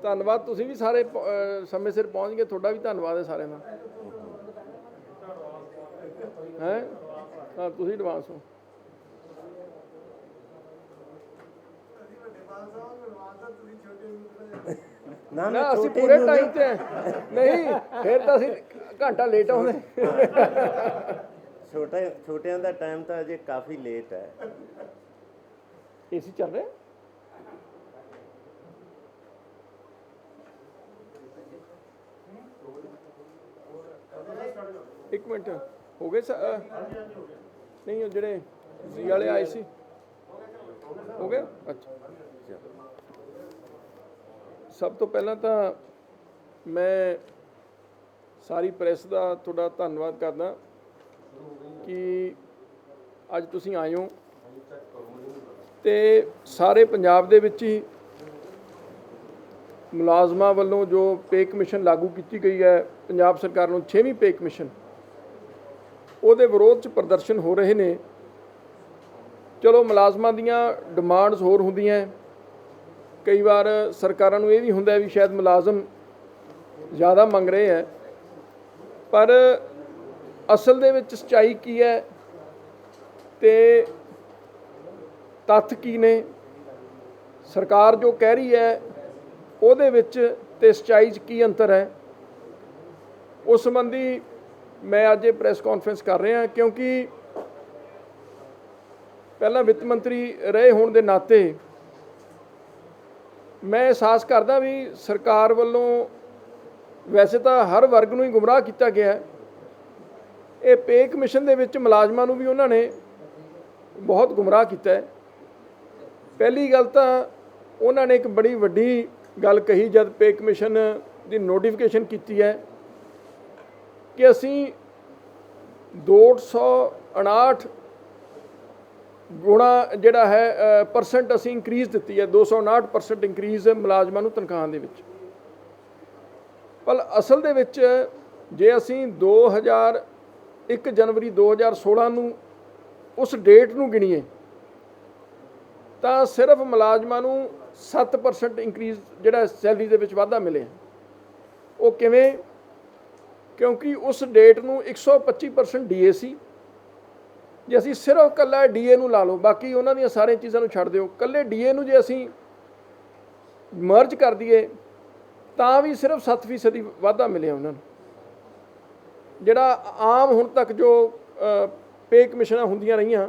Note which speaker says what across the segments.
Speaker 1: ਧੰਨਵਾਦ। ਤੁਸੀਂ ਵੀ ਸਾਰੇ ਸਮੇਂ ਸਿਰ ਪਹੁੰਚ ਗਏ, ਤੁਹਾਡਾ ਵੀ ਧੰਨਵਾਦ ਹੈ ਸਾਰਿਆਂ ਦਾ। ਹੈ ਹਾਂ, ਤੁਸੀਂ ਐਡਵਾਂਸ ਹੋ। ਨਾ ਅਸੀਂ ਪੂਰੇ ਟਾਈਮ ਤੇ ਨਹੀਂ, ਫਿਰ ਤਾਂ ਅਸੀਂ ਘੰਟਾ ਲੇਟ ਆਉਂਦੇ।
Speaker 2: ਛੋਟਿਆਂ ਦਾ ਟਾਈਮ ਤਾਂ ਅਜੇ ਕਾਫੀ ਲੇਟ ਹੈ।
Speaker 1: ਏਸੀ ਚੱਲ ਰਿਹਾ? ਇੱਕ ਮਿੰਟ ਹੋ ਗਏ ਨਹੀਂ, ਉਹ ਜਿਹੜੇ ਜੀ ਵਾਲੇ ਆਏ ਸੀ ਹੋ ਗਏ। ਅੱਛਾ, ਸਭ ਤੋਂ ਪਹਿਲਾਂ ਤਾਂ ਮੈਂ ਸਾਰੀ ਪ੍ਰੈਸ ਦਾ ਤੁਹਾਡਾ ਧੰਨਵਾਦ ਕਰਦਾ ਕਿ ਅੱਜ ਤੁਸੀਂ ਆਏ ਹੋ ਤੇ ਸਾਰੇ ਪੰਜਾਬ ਦੇ ਵਿੱਚ ਹੀ ਮੁਲਾਜ਼ਮਾਂ ਵੱਲੋਂ ਜੋ ਪੇ ਕਮਿਸ਼ਨ ਲਾਗੂ ਕੀਤੀ ਗਈ ਹੈ ਪੰਜਾਬ ਸਰਕਾਰ ਨੂੰ, 6ਵੀਂ ਪੇ ਕਮਿਸ਼ਨ, ਉਹਦੇ ਵਿਰੋਧ 'ਚ ਪ੍ਰਦਰਸ਼ਨ ਹੋ ਰਹੇ ਨੇ। ਚਲੋ ਮੁਲਾਜ਼ਮਾਂ ਦੀਆਂ ਡਿਮਾਂਡਸ ਹੋਰ ਹੁੰਦੀਆਂ, ਕਈ ਵਾਰ ਸਰਕਾਰਾਂ ਨੂੰ ਇਹ ਵੀ ਹੁੰਦਾ ਵੀ ਸ਼ਾਇਦ ਮੁਲਾਜ਼ਮ ਜ਼ਿਆਦਾ ਮੰਗ ਰਹੇ ਹੈ, ਪਰ ਅਸਲ ਦੇ ਵਿੱਚ ਸੱਚਾਈ ਕੀ ਹੈ ਤੇ ਤੱਥ ਕੀ ਨੇ, ਸਰਕਾਰ ਜੋ ਕਹਿ ਰਹੀ ਹੈ ਉਹਦੇ ਵਿੱਚ ਤੇ ਸੱਚਾਈ 'ਚ ਕੀ ਅੰਤਰ ਹੈ, ਉਸ ਸੰਬੰਧੀ ਮੈਂ ਅੱਜ ਇਹ ਪ੍ਰੈਸ ਕਾਨਫਰੰਸ ਕਰ ਰਿਹਾ। ਕਿਉਂਕਿ ਪਹਿਲਾਂ ਵਿੱਤ ਮੰਤਰੀ ਰਹੇ ਹੋਣ ਦੇ ਨਾਤੇ ਮੈਂ ਅਹਿਸਾਸ ਕਰਦਾ ਵੀ ਸਰਕਾਰ ਵੱਲੋਂ ਵੈਸੇ ਤਾਂ ਹਰ ਵਰਗ ਨੂੰ ਹੀ ਗੁੰਮਰਾਹ ਕੀਤਾ ਗਿਆ ਹੈ। ਇਹ ਪੇ ਕਮਿਸ਼ਨ ਦੇ ਵਿੱਚ ਮੁਲਾਜ਼ਮਾਂ ਨੂੰ ਵੀ ਉਹਨਾਂ ਨੇ ਬਹੁਤ ਗੁੰਮਰਾਹ ਕੀਤਾ ਹੈ। ਪਹਿਲੀ ਗੱਲ ਤਾਂ ਉਹਨਾਂ ਨੇ ਇੱਕ ਬੜੀ ਵੱਡੀ ਗੱਲ ਕਹੀ ਜਦ ਪੇ ਕਮਿਸ਼ਨ ਦੀ ਨੋਟੀਫਿਕੇਸ਼ਨ ਕੀਤੀ ਹੈ ਕਿ ਅਸੀਂ 259 ਗੁਣਾ ਜਿਹੜਾ ਹੈ ਪਰਸੈਂਟ ਅਸੀਂ ਇੰਕਰੀਜ਼ ਦਿੱਤੀ ਹੈ, 259% ਇੰਕਰੀਜ਼ ਮੁਲਾਜ਼ਮਾਂ ਨੂੰ ਤਨਖਾਹਾਂ ਦੇ ਵਿੱਚ। ਪਰ ਅਸਲ ਦੇ ਵਿੱਚ ਜੇ ਅਸੀਂ 1 ਜਨਵਰੀ 2016 ਨੂੰ ਉਸ ਡੇਟ ਨੂੰ ਗਿਣੀਏ ਤਾਂ ਸਿਰਫ ਮੁਲਾਜ਼ਮਾਂ ਨੂੰ 7% ਇੰਕਰੀਜ਼ ਜਿਹੜਾ ਸੈਲਰੀ ਦੇ ਵਿੱਚ ਵਾਧਾ ਮਿਲਿਆ। ਉਹ ਕਿਵੇਂ? ਕਿਉਂਕਿ ਉਸ ਡੇਟ ਨੂੰ 125% ਡੀਏ ਸੀ। ਜੇ ਅਸੀਂ ਸਿਰਫ ਇਕੱਲਾ ਡੀਏ ਨੂੰ ਲਾ ਲਓ, ਬਾਕੀ ਉਹਨਾਂ ਦੀਆਂ ਸਾਰੀਆਂ ਚੀਜ਼ਾਂ ਨੂੰ ਛੱਡ ਦਿਓ, ਇਕੱਲੇ ਡੀਏ ਨੂੰ ਜੇ ਅਸੀਂ ਮਰਜ ਕਰ ਦਈਏ ਤਾਂ ਵੀ ਸਿਰਫ 7% ਵਾਧਾ ਮਿਲਿਆ ਉਹਨਾਂ ਨੂੰ। ਜਿਹੜਾ ਆਮ ਹੁਣ ਤੱਕ ਜੋ ਪੇ ਕਮਿਸ਼ਨਾਂ ਹੁੰਦੀਆਂ ਰਹੀਆਂ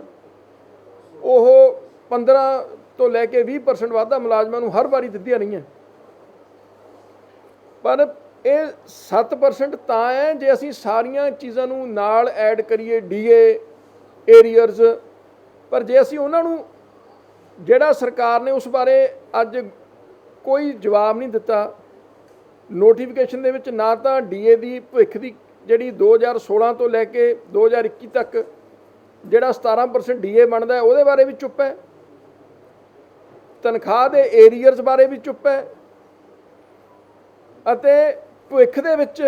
Speaker 1: ਉਹ 15 ਤੋਂ ਲੈ ਕੇ 20% ਵਾਧਾ ਮੁਲਾਜ਼ਮਾਂ ਨੂੰ ਹਰ ਵਾਰੀ ਦਿੱਤੀਆਂ ਰਹੀਆਂ, ਪਰ ਇਹ 7% ਤਾਂ ਹੈ ਜੇ ਅਸੀਂ ਸਾਰੀਆਂ ਚੀਜ਼ਾਂ ਨੂੰ ਨਾਲ ਐਡ ਕਰੀਏ, ਡੀਏ, ਏਰੀਅਰਸ। ਪਰ ਜੇ ਅਸੀਂ ਉਹਨਾਂ ਨੂੰ, ਜਿਹੜਾ ਸਰਕਾਰ ਨੇ ਉਸ ਬਾਰੇ ਅੱਜ ਕੋਈ ਜਵਾਬ ਨਹੀਂ ਦਿੱਤਾ ਨੋਟੀਫਿਕੇਸ਼ਨ ਦੇ ਵਿੱਚ, ਨਾ ਤਾਂ ਡੀਏ ਦੀ ਭਵਿੱਖ ਦੀ ਜਿਹੜੀ 2016 ਤੋਂ ਲੈ ਕੇ 2021 ਤੱਕ ਜਿਹੜਾ 17% ਡੀਏ ਬਣਦਾ ਉਹਦੇ ਬਾਰੇ ਵੀ ਚੁੱਪ ਹੈ, ਤਨਖਾਹ ਦੇ ਏਰੀਅਰਸ ਬਾਰੇ ਵੀ ਚੁੱਪ ਹੈ, ਅਤੇ ਭਵਿੱਖ ਦੇ ਵਿੱਚ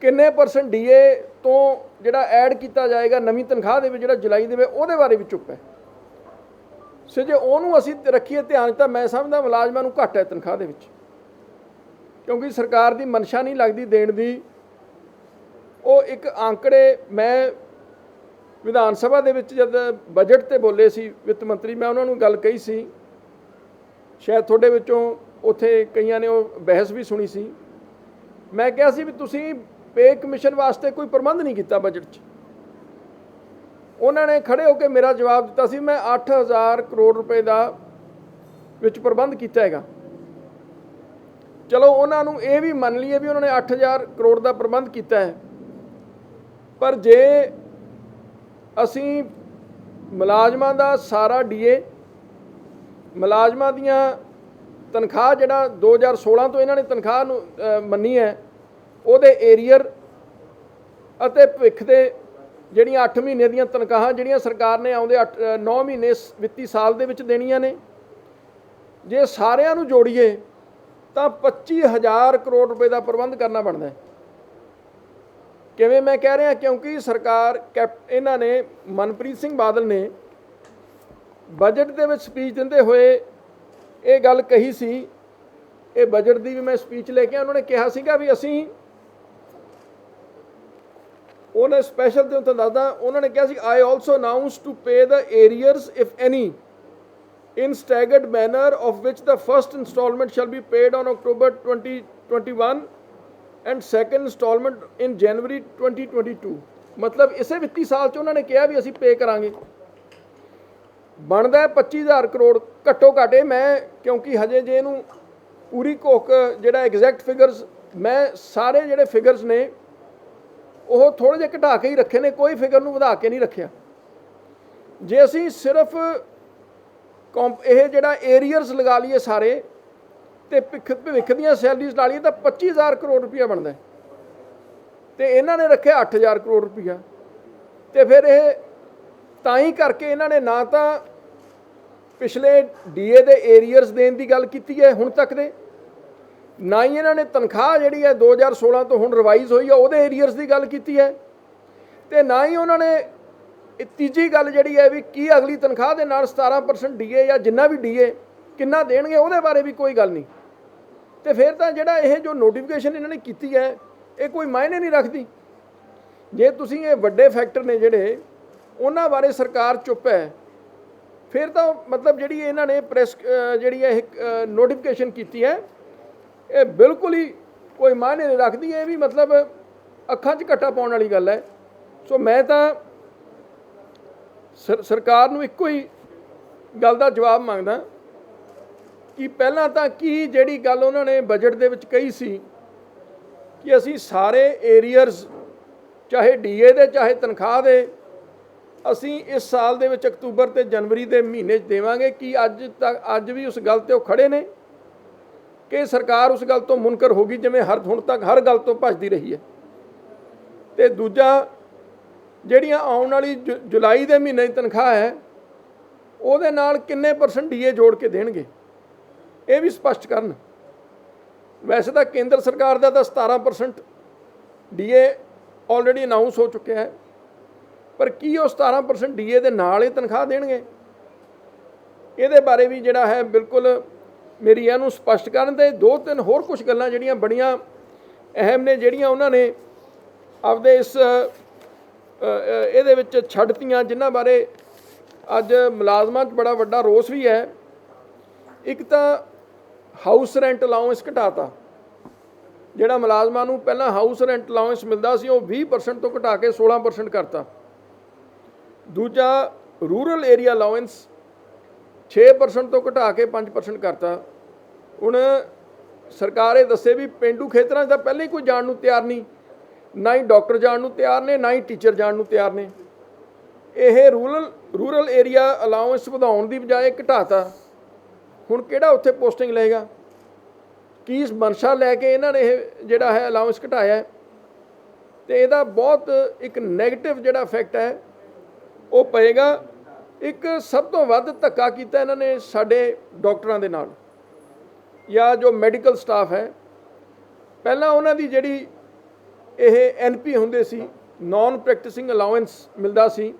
Speaker 1: ਕਿੰਨੇ ਪਰਸੈਂਟ ਡੀਏ ਤੋਂ ਜਿਹੜਾ ਐਡ ਕੀਤਾ ਜਾਏਗਾ ਨਵੀਂ ਤਨਖਾਹ ਦੇ ਵਿੱਚ ਜਿਹੜਾ ਜੁਲਾਈ ਦੇ ਵਿੱਚ, ਉਹਦੇ ਬਾਰੇ ਵੀ ਚੁੱਪ ਹੈ। ਸੋ ਜੇ ਉਹਨੂੰ ਅਸੀਂ ਰੱਖੀਏ ਧਿਆਨ ਤਾਂ ਮੈਂ ਸਮਝਦਾ ਮੁਲਾਜ਼ਮਾਂ ਨੂੰ ਘੱਟ ਹੈ ਤਨਖਾਹ ਦੇ ਵਿੱਚ, ਕਿਉਂਕਿ ਸਰਕਾਰ ਦੀ ਮਨਸ਼ਾ ਨਹੀਂ ਲੱਗਦੀ ਦੇਣ ਦੀ। ਉਹ ਇੱਕ ਆંકੜੇ, ਮੈਂ ਵਿਧਾਨ ਸਭਾ ਦੇ ਵਿੱਚ ਜਦ ਬਜਟ ਤੇ ਬੋਲੇ ਸੀ ਵਿੱਤ ਮੰਤਰੀ, ਮੈਂ ਉਹਨਾਂ ਨੂੰ ਗੱਲ ਕਹੀ ਸੀ, ਸ਼ਾਇਦ ਤੁਹਾਡੇ ਵਿੱਚੋਂ ਉੱਥੇ ਕਈਆਂ ਨੇ ਉਹ ਬਹਿਸ ਵੀ ਸੁਣੀ ਸੀ। ਮੈਂ ਕਿਹਾ ਸੀ ਵੀ ਤੁਸੀਂ ਪੇ ਕਮਿਸ਼ਨ ਵਾਸਤੇ ਕੋਈ ਪ੍ਰਬੰਧ ਨਹੀਂ ਕੀਤਾ ਬਜਟ 'ਚ। ਉਹਨਾਂ ਨੇ ਖੜੇ ਹੋ ਕੇ ਮੇਰਾ ਜਵਾਬ ਦਿੱਤਾ ਸੀ, ਮੈਂ 8000 ਕਰੋੜ ਰੁਪਏ ਦਾ ਵਿੱਚ ਪ੍ਰਬੰਧ ਕੀਤਾ ਹੈਗਾ। ਚਲੋ ਉਹਨਾਂ ਨੂੰ ਇਹ ਵੀ ਮੰਨ ਲਈਏ ਵੀ ਉਹਨਾਂ ਨੇ 8000 ਕਰੋੜ ਦਾ ਪ੍ਰਬੰਧ ਕੀਤਾ ਹੈ, ਪਰ ਜੇ ਅਸੀਂ ਮੁਲਾਜ਼ਮਾਂ ਦਾ ਸਾਰਾ ਡੀਏ, ਮੁਲਾਜ਼ਮਾਂ ਦੀਆਂ ਤਨਖਾਹ ਜਿਹੜਾ 2016 ਤੋਂ ਇਹਨਾਂ ਨੇ ਤਨਖਾਹ ਨੂੰ ਮੰਨੀ ਹੈ, ਉਹਦੇ ਏਰੀਅਰ ਅਤੇ ਭਵਿੱਖ ਦੇ ਜਿਹੜੀਆਂ 8 ਮਹੀਨੇ ਦੀਆਂ ਤਨਖਾਹਾਂ ਜਿਹੜੀਆਂ ਸਰਕਾਰ ਨੇ ਆਉਂਦੇ 9 ਮਹੀਨੇ ਵਿੱਤੀ ਸਾਲ ਦੇ ਵਿੱਚ ਦੇਣੀਆਂ ਨੇ, ਜੇ ਸਾਰਿਆਂ ਨੂੰ ਜੋੜੀਏ ਤਾਂ 25000 ਕਰੋੜ ਰੁਪਏ ਦਾ ਪ੍ਰਬੰਧ ਕਰਨਾ ਬਣਦਾ ਹੈ। ਕਿਵੇਂ ਮੈਂ ਕਹਿ ਰਿਹਾ? ਕਿਉਂਕਿ ਸਰਕਾਰ ਇਹਨਾਂ ਨੇ, ਮਨਪ੍ਰੀਤ ਸਿੰਘ ਬਾਦਲ ਨੇ ਬਜਟ ਦੇ ਵਿੱਚ ਸਪੀਚ ਦਿੰਦੇ ਹੋਏ ਇਹ ਗੱਲ ਕਹੀ ਸੀ, ਇਹ ਬਜਟ ਦੀ ਵੀ ਮੈਂ ਸਪੀਚ ਲੈ ਕੇ ਉਹਨਾਂ ਨੇ ਕਿਹਾ ਸੀਗਾ ਵੀ ਅਸੀਂ ਉਹਨੇ ਸਪੈਸ਼ਲ ਤੇ ਉੱਥੇ ਦੱਸਦਾ, ਉਹਨਾਂ ਨੇ ਕਿਹਾ ਸੀ I also announce to pay the arrears if any in staggered manner of which the first installment shall be paid on October 2021 and second installment in January 2022। ਮਤਲਬ ਇਸੇ ਵਿੱਤੀ ਸਾਲ 'ਚ ਉਹਨਾਂ ਨੇ ਕਿਹਾ ਵੀ ਅਸੀਂ ਪੇ ਕਰਾਂਗੇ। ਬਣਦਾ 25,000 ਕਰੋੜ ਘੱਟੋ ਘੱਟ। ਮੈਂ ਕਿਉਂਕਿ ਹਜੇ ਜੇ ਇਹਨੂੰ ਪੂਰੀ ਘੋਖ ਜਿਹੜਾ ਐਗਜ਼ੈਕਟ ਫਿਗਰਸ, ਮੈਂ ਸਾਰੇ ਜਿਹੜੇ ਫਿਗਰਸ ਨੇ ਉਹ ਥੋੜ੍ਹੇ ਜਿਹੇ ਘਟਾ ਕੇ ਹੀ ਰੱਖੇ ਨੇ, ਕੋਈ ਫਿਗਰ ਨੂੰ ਵਧਾ ਕੇ ਨਹੀਂ ਰੱਖਿਆ। ਜੇ ਅਸੀਂ ਸਿਰਫ ਇਹ ਜਿਹੜਾ ਏਰੀਅਰਸ ਲਗਾ ਲਈਏ ਸਾਰੇ ਤੇ ਭਵਿੱਖ ਦੀਆਂ ਸੈਲਰੀਜ਼ ਲਾ ਲਈਏ ਤਾਂ 25,000 ਕਰੋੜ ਰੁਪਈਆ ਬਣਦਾ, ਤੇ ਇਹਨਾਂ ਨੇ ਰੱਖਿਆ 8,000 ਕਰੋੜ ਰੁਪਈਆ। ਤੇ ਫਿਰ ਇਹ ਤਾਂ ਹੀ ਕਰਕੇ ਇਹਨਾਂ ਨੇ ਨਾ ਤਾਂ ਪਿਛਲੇ ਡੀਏ ਦੇ ਏਰੀਅਰਸ ਦੇਣ ਦੀ ਗੱਲ ਕੀਤੀ ਹੈ ਹੁਣ ਤੱਕ ਦੇ, ਨਾ ਹੀ ਇਹਨਾਂ ਨੇ ਤਨਖਾਹ ਜਿਹੜੀ ਹੈ 2016 ਤੋਂ ਹੁਣ ਰਿਵਾਈਜ਼ ਹੋਈ ਆ ਉਹਦੇ ਏਰੀਅਰਸ ਦੀ ਗੱਲ ਕੀਤੀ ਹੈ, ਤੇ ਨਾ ਹੀ ਉਹਨਾਂ ਨੇ ਤੀਜੀ ਗੱਲ ਜਿਹੜੀ ਹੈ ਵੀ ਕੀ ਅਗਲੀ ਤਨਖਾਹ ਦੇ ਨਾਲ 17% ਡੀਏ ਜਾਂ ਜਿੰਨਾ ਵੀ ਡੀਏ ਕਿੰਨਾ ਦੇਣਗੇ ਉਹਦੇ ਬਾਰੇ ਵੀ ਕੋਈ ਗੱਲ ਨਹੀਂ। ਤੇ ਫਿਰ ਤਾਂ ਜਿਹੜਾ ਇਹ ਜੋ ਨੋਟੀਫਿਕੇਸ਼ਨ ਇਹਨਾਂ ਨੇ ਕੀਤੀ ਹੈ ਇਹ ਕੋਈ ਮਾਇਨੇ ਨਹੀਂ ਰੱਖਦੀ। ਜੇ ਤੁਸੀਂ ਇਹ ਵੱਡੇ ਫੈਕਟਰ ਨੇ ਜਿਹੜੇ ਉਹਨਾਂ ਬਾਰੇ ਸਰਕਾਰ ਚੁੱਪ ਹੈ, ਫਿਰ ਤਾਂ ਮਤਲਬ ਜਿਹੜੀ ਇਹਨਾਂ ਨੇ ਪ੍ਰੈਸ ਜਿਹੜੀ ਇਹ ਨੋਟੀਫਿਕੇਸ਼ਨ ਕੀਤੀ ਹੈ ਇਹ ਬਿਲਕੁਲ ਹੀ ਕੋਈ ਮਾਇਨੇ ਨਹੀਂ ਰੱਖਦੀ। ਇਹ ਵੀ ਮਤਲਬ ਅੱਖਾਂ 'ਚ ਘੱਟਾ ਪਾਉਣ ਵਾਲੀ ਗੱਲ ਹੈ। ਸੋ ਮੈਂ ਤਾਂ ਸਰਕਾਰ ਨੂੰ ਇੱਕੋ ਹੀ ਗੱਲ ਦਾ ਜਵਾਬ ਮੰਗਦਾ ਕਿ ਪਹਿਲਾਂ ਤਾਂ ਕੀ ਜਿਹੜੀ ਗੱਲ ਉਹਨਾਂ ਨੇ ਬਜਟ ਦੇ ਵਿੱਚ ਕਹੀ ਸੀ ਕਿ ਅਸੀਂ ਸਾਰੇ ਏਰੀਅਰਸ ਚਾਹੇ ਡੀਏ ਦੇ ਚਾਹੇ ਤਨਖਾਹ ਦੇ ਅਸੀਂ ਇਸ ਸਾਲ ਦੇ ਵਿੱਚ ਅਕਤੂਬਰ ਤੇ ਜਨਵਰੀ ਦੇ ਮਹੀਨੇ 'ਚ ਦੇਵਾਂਗੇ, ਕਿ ਅੱਜ ਵੀ ਉਸ ਗੱਲ ਤੇ ਉਹ ਖੜੇ ਨੇ ਕਿ ਸਰਕਾਰ ਉਸ ਗੱਲ ਤੋਂ ਮੁਨਕਰ ਹੋ ਗਈ ਜਿਵੇਂ ਹੁਣ ਤੱਕ ਹਰ ਗੱਲ ਤੋਂ ਭੱਜਦੀ ਰਹੀ ਹੈ। ਤੇ ਦੂਜਾ, ਜਿਹੜੀਆਂ ਆਉਣ ਵਾਲੀ ਜੁਲਾਈ ਦੇ ਮਹੀਨੇ ਦੀ ਤਨਖਾਹ ਹੈ ਉਹਦੇ ਨਾਲ ਕਿੰਨੇ % ਡੀਏ ਜੋੜ ਕੇ ਦੇਣਗੇ ਇਹ ਵੀ ਸਪਸ਼ਟ ਕਰਨ। ਵੈਸੇ ਤਾਂ ਕੇਂਦਰ ਸਰਕਾਰ ਦਾ ਤਾਂ 17% ਡੀਏ ਆਲਰੇਡੀ ਅਨਾਊਂਸ ਹੋ ਚੁੱਕਿਆ ਹੈ, ਪਰ ਕੀ ਉਹ 17% ਡੀਏ ਦੇ ਨਾਲ ਹੀ ਤਨਖਾਹ ਦੇਣਗੇ ਇਹਦੇ ਬਾਰੇ ਵੀ ਜਿਹੜਾ ਹੈ ਬਿਲਕੁਲ ਮੇਰੀ ਇਹਨੂੰ ਸਪਸ਼ਟ ਕਰਨ। ਤੇ 2-3 ਹੋਰ ਕੁਝ ਗੱਲਾਂ ਜਿਹੜੀਆਂ ਬੜੀਆਂ ਅਹਿਮ ਨੇ ਜਿਹੜੀਆਂ ਉਹਨਾਂ ਨੇ ਆਪਦੇ ਇਸ ਇਹਦੇ ਵਿੱਚ ਛੱਡਤੀਆਂ, ਜਿਨ੍ਹਾਂ ਬਾਰੇ ਅੱਜ ਮੁਲਾਜ਼ਮਾਂ 'ਚ ਬੜਾ ਵੱਡਾ ਰੋਸ ਵੀ ਹੈ। ਇੱਕ ਤਾਂ ਹਾਊਸ ਰੈਂਟ ਅਲਾਊਂਸ ਘਟਾਤਾ, ਜਿਹੜਾ ਮੁਲਾਜ਼ਮਾਂ ਨੂੰ ਪਹਿਲਾਂ ਹਾਊਸ ਰੈਂਟ ਅਲਾਊਂਸ ਮਿਲਦਾ ਸੀ ਉਹ 20% ਤੋਂ ਘਟਾ ਕੇ 16% ਕਰਤਾ। ਦੂਜਾ, ਰੂਰਲ ਏਰੀਆ ਅਲਾਊਂਸ 6% ਤੋਂ ਘਟਾ ਕੇ 5% ਕਰਤਾ। ਹੁਣ ਸਰਕਾਰ ਇਹ ਦੱਸੇ ਵੀ ਪੇਂਡੂ ਖੇਤਰਾਂ 'ਚ ਤਾਂ ਪਹਿਲਾਂ ਹੀ ਕੋਈ ਜਾਣ ਨੂੰ ਤਿਆਰ ਨਹੀਂ, ਨਾ ਹੀ ਡਾਕਟਰ ਜਾਣ ਨੂੰ ਤਿਆਰ ਨੇ, ਨਾ ਹੀ ਟੀਚਰ ਜਾਣ ਨੂੰ ਤਿਆਰ ਨੇ। ਇਹ ਰੂਰਲ ਏਰੀਆ ਅਲਾਊਂਸ ਵਧਾਉਣ ਦੀ ਬਜਾਏ ਘਟਾਤਾ। ਹੁਣ ਕਿਹੜਾ ਉੱਥੇ ਪੋਸਟਿੰਗ ਲਏਗਾ? ਕੀ ਮਨਸ਼ਾ ਲੈ ਕੇ ਇਹਨਾਂ ਨੇ ਇਹ ਜਿਹੜਾ ਹੈ ਅਲਾਊਂਸ ਘਟਾਇਆ? ਤੇ ਇਹਦਾ ਬਹੁਤ ਇੱਕ ਨੈਗੇਟਿਵ ਜਿਹੜਾ ਇਫੈਕਟ ਹੈ ਉਹ ਪਏਗਾ। ਇੱਕ ਸਭ ਤੋਂ ਵੱਧ ਧੱਕਾ ਕੀਤਾ ਇਹਨਾਂ ਨੇ ਸਾਡੇ ਡਾਕਟਰਾਂ ਦੇ ਨਾਲ ਜਾਂ ਜੋ ਮੈਡੀਕਲ ਸਟਾਫ ਹੈ। ਪਹਿਲਾਂ ਉਹਨਾਂ ਦੀ ਜਿਹੜੀ ਇਹ ਐਨਪੀ ਹੁੰਦੇ ਸੀ, ਨਾਨ ਪ੍ਰੈਕਟਿਸਿੰਗ ਅਲਾਊਂਸ ਮਿਲਦਾ ਸੀ,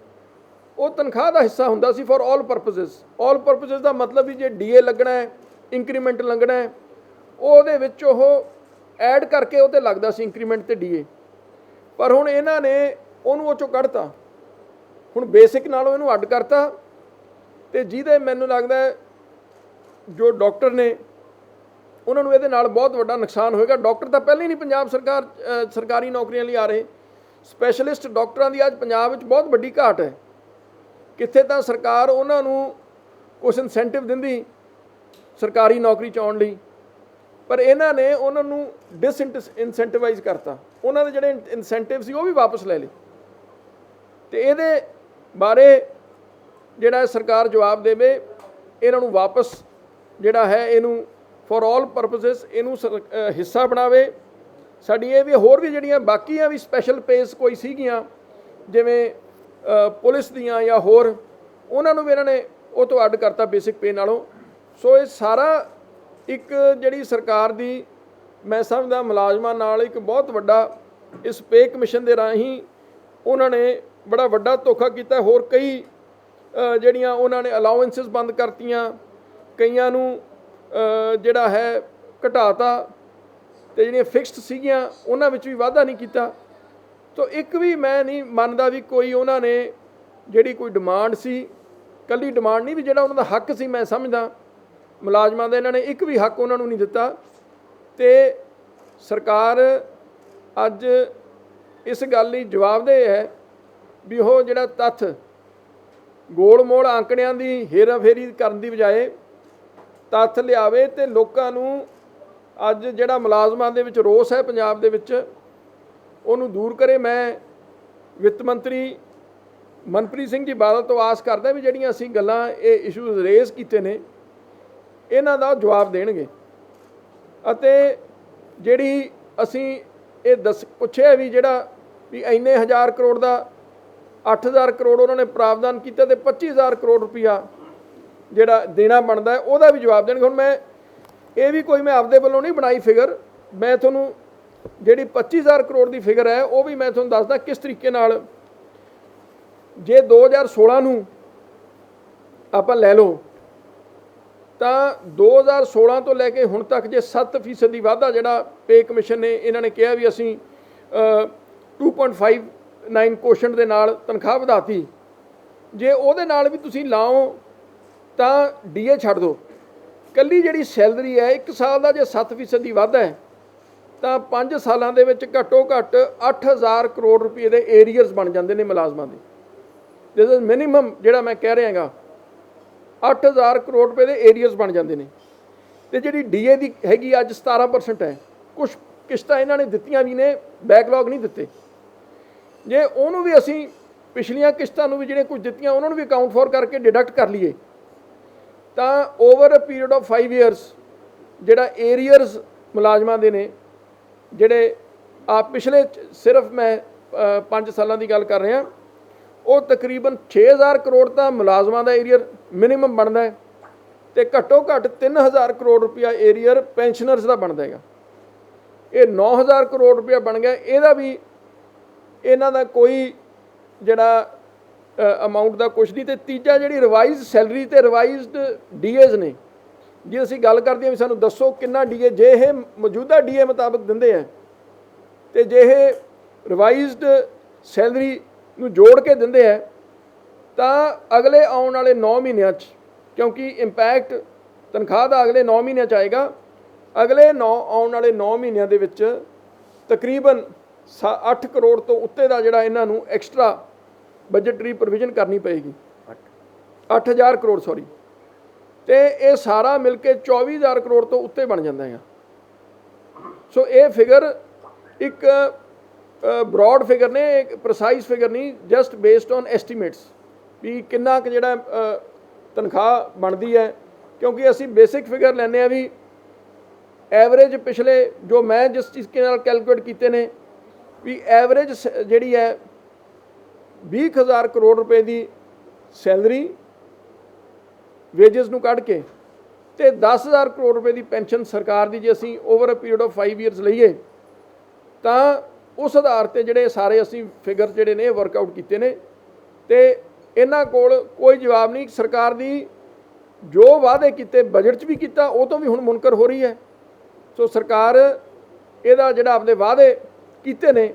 Speaker 1: ਉਹ ਤਨਖਾਹ ਦਾ ਹਿੱਸਾ ਹੁੰਦਾ ਸੀ ਫॉर ਆਲ ਪਰਪਸਿਸ। ਆਲ ਪਰਪਸਿਸ ਦਾ ਮਤਲਬ ਵੀ ਜੇ ਡੀਏ ਲੱਗਣਾ ਹੈ, ਇੰਕਰੀਮੈਂਟ ਲੱਗਣਾ ਹੈ, ਉਹਦੇ ਵਿੱਚ ਉਹ ਐਡ ਕਰਕੇ ਉਹ 'ਤੇ ਲੱਗਦਾ ਸੀ ਇੰਕਰੀਮੈਂਟ ਤੇ ਡੀਏ। ਪਰ ਹੁਣ ਇਹਨਾਂ ਨੇ ਉਹਨੂੰ ਉਹ 'ਚੋਂ ਕੱਢਤਾ, ਹੁਣ ਬੇਸਿਕ ਨਾਲੋਂ ਇਹਨੂੰ ਅੱਡ ਕਰਤਾ। ਤੇ ਜਿਹਦੇ ਮੈਨੂੰ ਲੱਗਦਾ ਜੋ ਡਾਕਟਰ ਨੇ ਉਹਨਾਂ ਨੂੰ ਇਹਦੇ ਨਾਲ ਬਹੁਤ ਵੱਡਾ ਨੁਕਸਾਨ ਹੋਏਗਾ। ਡਾਕਟਰ ਤਾਂ ਪਹਿਲਾਂ ਹੀ ਨਹੀਂ ਪੰਜਾਬ ਸਰਕਾਰੀ ਨੌਕਰੀਆਂ ਲਈ ਆ ਰਹੇ। ਸਪੈਸ਼ਲਿਸਟ ਡਾਕਟਰਾਂ ਦੀ ਅੱਜ ਪੰਜਾਬ ਵਿੱਚ ਬਹੁਤ ਵੱਡੀ ਘਾਟ ਹੈ। ਕਿੱਥੇ ਤਾਂ ਸਰਕਾਰ ਉਹਨਾਂ ਨੂੰ ਕੁਛ ਇਨਸੈਂਟਿਵ ਦਿੰਦੀ ਸਰਕਾਰੀ ਨੌਕਰੀ 'ਚ ਆਉਣ ਲਈ, ਪਰ ਇਹਨਾਂ ਨੇ ਉਹਨਾਂ ਨੂੰ ਇਨਸੈਂਟਿਵਾਈਜ਼ ਕਰਤਾ। ਉਹਨਾਂ ਦੇ ਜਿਹੜੇ ਇਨਸੈਂਟਿਵ ਸੀ ਉਹ ਵੀ ਵਾਪਸ ਲੈ ਲਏ। ਤੇ ਇਹਦੇ ਬਾਰੇ ਜਿਹੜਾ ਸਰਕਾਰ ਜਵਾਬ ਦੇਵੇ, ਇਹਨਾਂ ਨੂੰ ਵਾਪਸ ਜਿਹੜਾ ਹੈ ਇਹਨੂੰ ਫॉर ਆਲ ਪਰਪਸਿਸ ਇਹਨੂੰ ਹਿੱਸਾ ਬਣਾਵੇ। ਸਾਡੀ ਇਹ ਵੀ ਹੋਰ ਵੀ ਜਿਹੜੀਆਂ ਬਾਕੀਆਂ ਵੀ ਸਪੈਸ਼ਲ ਪੇਸ ਕੋਈ ਸੀਗੀਆਂ ਜਿਵੇਂ ਪੁਲਿਸ ਦੀਆਂ ਜਾਂ ਹੋਰ, ਉਹਨਾਂ ਨੂੰ ਵੀ ਇਹਨਾਂ ਨੇ ਉਹ ਤੋਂ ਅੱਡ ਕਰਤਾ ਬੇਸਿਕ ਪੇ ਨਾਲੋਂ। ਸੋ ਇਹ ਸਾਰਾ ਇੱਕ ਜਿਹੜੀ ਸਰਕਾਰ ਦੀ ਮੈਂ ਸਮਝਦਾ ਮੁਲਾਜ਼ਮਾਂ ਨਾਲ ਇੱਕ ਬਹੁਤ ਵੱਡਾ ਇਸ ਪੇ ਕਮਿਸ਼ਨ ਦੇ ਰਾਹੀਂ ਉਹਨਾਂ ਨੇ ਬੜਾ ਵੱਡਾ ਧੋਖਾ ਕੀਤਾ। ਹੋਰ ਕਈ ਜਿਹੜੀਆਂ ਉਹਨਾਂ ਨੇ ਅਲਾਉੈਂਸਿਸ ਬੰਦ ਕਰਤੀਆਂ, ਕਈਆਂ ਨੂੰ ਜਿਹੜਾ ਹੈ ਘਟਾਤਾ ਤੇ ਜਿਹੜੀਆਂ ਫਿਕਸਡ ਸੀਗੀਆਂ ਉਹਨਾਂ ਵਿੱਚ ਵੀ ਵਾਧਾ ਨਹੀਂ ਕੀਤਾ। ਤੋ ਇੱਕ ਵੀ ਮੈਂ ਨਹੀਂ ਮੰਨਦਾ ਵੀ ਕੋਈ ਉਹਨਾਂ ਨੇ ਜਿਹੜੀ ਕੋਈ ਡਿਮਾਂਡ ਸੀ, ਕੱਲੀ ਡਿਮਾਂਡ ਨਹੀਂ, ਵੀ ਜਿਹੜਾ ਉਹਨਾਂ ਦਾ ਹੱਕ ਸੀ, ਮੈਂ ਸਮਝਦਾ ਮੁਲਾਜ਼ਮਾਂ ਦਾ ਇਹਨਾਂ ਨੇ ਇੱਕ ਵੀ ਹੱਕ ਉਹਨਾਂ ਨੂੰ ਨਹੀਂ ਦਿੱਤਾ। ਤੇ ਸਰਕਾਰ ਅੱਜ ਇਸ ਗੱਲ ਲਈ ਜਵਾਬਦੇਹ ਹੈ ਵੀ ਉਹ ਜਿਹੜਾ ਤੱਥ ਗੋਲ ਮੋਲ ਆਂਕੜਿਆਂ ਦੀ ਹੇਰਾਫੇਰੀ ਕਰਨ ਦੀ ਬਜਾਏ ਤੱਥ ਲਿਆਵੇ ਤੇ ਲੋਕਾਂ ਨੂੰ ਅੱਜ ਜਿਹੜਾ ਮੁਲਾਜ਼ਮਾਂ ਦੇ ਵਿੱਚ ਰੋਸ ਹੈ ਪੰਜਾਬ ਦੇ ਵਿੱਚ ਉਹਨੂੰ ਦੂਰ ਕਰੇ। ਮੈਂ ਵਿੱਤ ਮੰਤਰੀ ਮਨਪ੍ਰੀਤ ਸਿੰਘ ਜੀ ਬਾਦਲ ਤੋਂ ਆਸ ਕਰਦਾ ਵੀ ਜਿਹੜੀਆਂ ਅਸੀਂ ਗੱਲਾਂ ਇਹ ਇਸ਼ੂਜ਼ ਰੇਜ਼ ਕੀਤੇ ਨੇ ਇਹਨਾਂ ਦਾ ਜਵਾਬ ਦੇਣਗੇ। ਅਤੇ ਜਿਹੜੀ ਅਸੀਂ ਇਹ ਪੁੱਛਿਆ ਵੀ ਜਿਹੜਾ ਵੀ ਇੰਨੇ 1000 ਕਰੋੜ ਦਾ 8000 ਕਰੋੜ ਉਹਨਾਂ ਨੇ ਪ੍ਰਾਵਧਾਨ ਕੀਤਾ ਤੇ 25000 ਕਰੋੜ ਰੁਪਈਆ ਜਿਹੜਾ ਦੇਣਾ ਬਣਦਾ ਉਹਦਾ ਵੀ ਜਵਾਬ ਦੇਣਗੇ। ਹੁਣ ਮੈਂ ਇਹ ਵੀ ਕੋਈ ਮੈਂ ਆਪਦੇ ਵੱਲੋਂ ਨਹੀਂ ਬਣਾਈ ਫਿਗਰ, ਮੈਂ ਤੁਹਾਨੂੰ ਜਿਹੜੀ 25000 ਕਰੋੜ ਦੀ ਫਿਗਰ ਹੈ ਉਹ ਵੀ ਮੈਂ ਤੁਹਾਨੂੰ ਦੱਸਦਾ ਕਿਸ ਤਰੀਕੇ ਨਾਲ। ਜੇ 2016 ਨੂੰ ਆਪਾਂ ਲੈ ਲਓ ਤਾਂ 2016 ਤੋਂ ਲੈ ਕੇ ਹੁਣ ਤੱਕ ਜੇ 7% ਦੀ ਵਾਧਾ ਜਿਹੜਾ ਪੇ ਕਮਿਸ਼ਨ ਨੇ ਇਹਨਾਂ ਨੇ ਕਿਹਾ ਵੀ ਅਸੀਂ 2.59 ਕੋਸ਼ੈਂਟ ਦੇ ਨਾਲ ਤਨਖਾਹ ਵਧਾਤੀ, ਜੇ ਉਹਦੇ ਨਾਲ ਵੀ ਤੁਸੀਂ ਲਾਓ ਤਾਂ ਡੀਏ ਛੱਡ ਦਿਓ, ਕੱਲੀ ਜਿਹੜੀ ਸੈਲਰੀ ਹੈ 1 ਸਾਲ ਦਾ ਜੇ 7% ਦੀ ਵਾਧਾ ਹੈ ਤਾਂ 5 ਸਾਲਾਂ ਦੇ ਵਿੱਚ ਘੱਟੋ ਘੱਟ 8000 ਕਰੋੜ ਰੁਪਏ ਦੇ ਏਰੀਅਰਸ ਬਣ ਜਾਂਦੇ ਨੇ ਮੁਲਾਜ਼ਮਾਂ ਦੇ। ਦਿਸ ਇਜ਼ ਮਿਨੀਮਮ ਜਿਹੜਾ ਮੈਂ ਕਹਿ ਰਿਹਾ ਹੈਗਾ, 8000 ਕਰੋੜ ਰੁਪਏ ਦੇ ਏਰੀਅਰਸ ਬਣ ਜਾਂਦੇ ਨੇ। ਤੇ ਜਿਹੜੀ ਡੀਏ ਦੀ ਹੈਗੀ ਅੱਜ 17% ਹੈ, ਕੁਛ ਕਿਸ਼ਤਾਂ ਇਹਨਾਂ ਨੇ ਦਿੱਤੀਆਂ ਵੀ ਨੇ, ਬੈਕਲੌਗ ਨਹੀਂ ਦਿੱਤੇ। ਜੇ ਉਹਨੂੰ ਵੀ ਅਸੀਂ ਪਿਛਲੀਆਂ ਕਿਸ਼ਤਾਂ ਨੂੰ ਵੀ ਜਿਹੜੇ ਕੁਝ ਦਿੱਤੀਆਂ ਉਹਨਾਂ ਨੂੰ ਵੀ ਅਕਾਊਂਟ ਫੋਰ ਕਰਕੇ ਡਿਡਕਟ ਕਰ ਲਈਏ ਤਾਂ over a period of 5 years ਜਿਹੜਾ ਏਰੀਅਰਸ ਮੁਲਾਜ਼ਮਾਂ ਦੇ ਨੇ ਜਿਹੜੇ ਪਿਛਲੇ ਸਿਰਫ ਮੈਂ 5 ਸਾਲਾਂ ਦੀ ਗੱਲ ਕਰ ਰਿਹਾ, ਉਹ ਤਕਰੀਬਨ 6000 ਕਰੋੜ ਤਾਂ ਮੁਲਾਜ਼ਮਾਂ ਦਾ ਏਰੀਅਰ ਮਿਨੀਮਮ ਬਣਦਾ ਹੈ ਤੇ ਘੱਟੋ ਘੱਟ 3000 ਕਰੋੜ ਰੁਪਇਆ ਏਰੀਅਰ ਪੈਨਸ਼ਨਰਸ ਦਾ ਬਣਦਾ ਹੈਗਾ। ਇਹ 9000 ਕਰੋੜ ਰੁਪਇਆ ਬਣ ਗਿਆ। ਇਹਦਾ ਵੀ ਇਹਨਾਂ ਦਾ ਕੋਈ ਜਿਹੜਾ ਅਮਾਊਂਟ ਦਾ ਕੁਛ ਨਹੀਂ। ਤੇ ਤੀਜਾ ਜਿਹੜੀ ਰਿਵਾਈਜ਼ ਸੈਲਰੀ ਤੇ ਰਿਵਾਈਜ਼ਡ ਡੀਏਜ਼ ਨੇ, ਜੇ ਅਸੀਂ ਗੱਲ ਕਰਦੇ ਹਾਂ ਵੀ ਸਾਨੂੰ ਦੱਸੋ ਕਿੰਨਾ ਡੀਏ, ਜੇ ਇਹ ਮੌਜੂਦਾ ਡੀਏ ਮੁਤਾਬਕ ਦਿੰਦੇ ਆ ਤੇ ਜੇ ਇਹ ਰਿਵਾਈਜ਼ਡ ਸੈਲਰੀ ਨੂੰ ਜੋੜ ਕੇ ਦਿੰਦੇ ਆ ਤਾਂ ਅਗਲੇ ਆਉਣ ਵਾਲੇ 9 ਮਹੀਨਿਆਂ 'ਚ, ਕਿਉਂਕਿ ਇੰਪੈਕਟ ਤਨਖਾਹ ਦਾ ਅਗਲੇ 9 ਮਹੀਨਿਆਂ 'ਚ ਆਏਗਾ, ਅਗਲੇ ਆਉਣ ਵਾਲੇ 9 ਮਹੀਨਿਆਂ ਦੇ ਵਿੱਚ ਤਕਰੀਬਨ 8 ਕਰੋੜ ਤੋਂ ਉੱਤੇ ਦਾ ਜਿਹੜਾ ਇਹਨਾਂ ਨੂੰ ਐਕਸਟਰਾ ਬਜਟਰੀ ਪ੍ਰੋਵੀਜ਼ਨ ਕਰਨੀ ਪਏਗੀ। 8000 ਕਰੋੜ ਸੌਰੀ, ਤੇ ਇਹ ਸਾਰਾ ਮਿਲ ਕੇ 24000 ਕਰੋੜ ਤੋਂ ਉੱਤੇ ਬਣ ਜਾਂਦਾ ਹੈ। ਸੋ ਇਹ ਫਿਗਰ ਇੱਕ ਬ੍ਰੌਡ ਫਿਗਰ ਨੇ, ਇੱਕ ਪ੍ਰਸਾਈਜ਼ ਫਿਗਰ ਨਹੀਂ, ਜਸਟ ਬੇਸਡ ਔਨ ਐਸਟੀਮੇਟਸ ਵੀ ਕਿੰਨਾ ਕੁ ਜਿਹੜਾ ਤਨਖਾਹ ਬਣਦੀ ਹੈ। ਕਿਉਂਕਿ ਅਸੀਂ ਬੇਸਿਕ ਫਿਗਰ ਲੈਂਦੇ ਹਾਂ ਵੀ ਐਵਰੇਜ ਪਿਛਲੇ ਜੋ ਮੈਂ ਜਿਸ ਚੀਜ਼ ਨਾਲ ਕੈਲਕੂਲੇਟ ਕੀਤੇ ਨੇ ਵੀ ਐਵਰੇਜ ਜਿਹੜੀ ਹੈ 20000 ਕਰੋੜ ਰੁਪਏ ਦੀ ਸੈਲਰੀ ਵੇਜਸ ਨੂੰ ਕੱਢ ਕੇ ਤੇ 10000 ਕਰੋੜ ਰੁਪਏ ਦੀ ਪੈਨਸ਼ਨ ਸਰਕਾਰ ਦੀ ਜੇ ਅਸੀਂ over a period of 5 years ਲਈਏ ਤਾਂ ਉਸ ਆਧਾਰ ਤੇ ਜਿਹੜੇ ਸਾਰੇ ਅਸੀਂ ਫਿਗਰ ਜਿਹੜੇ ਨੇ ਵਰਕਆਊਟ ਕੀਤੇ ਨੇ ਤੇ ਇਹਨਾਂ ਕੋਲ ਕੋਈ ਜਵਾਬ ਨਹੀਂ। ਸਰਕਾਰ ਦੀ ਜੋ ਵਾਅਦੇ ਕੀਤੇ ਬਜਟ 'ਚ ਵੀ ਕੀਤਾ ਉਹ ਤੋਂ ਵੀ ਹੁਣ ਮੁਨਕਰ ਹੋ ਰਹੀ ਹੈ। ਸੋ ਸਰਕਾਰ ਇਹਦਾ ਜਿਹੜਾ ਆਪਣੇ ਵਾਅਦੇ ਕੀਤੇ ਨੇ,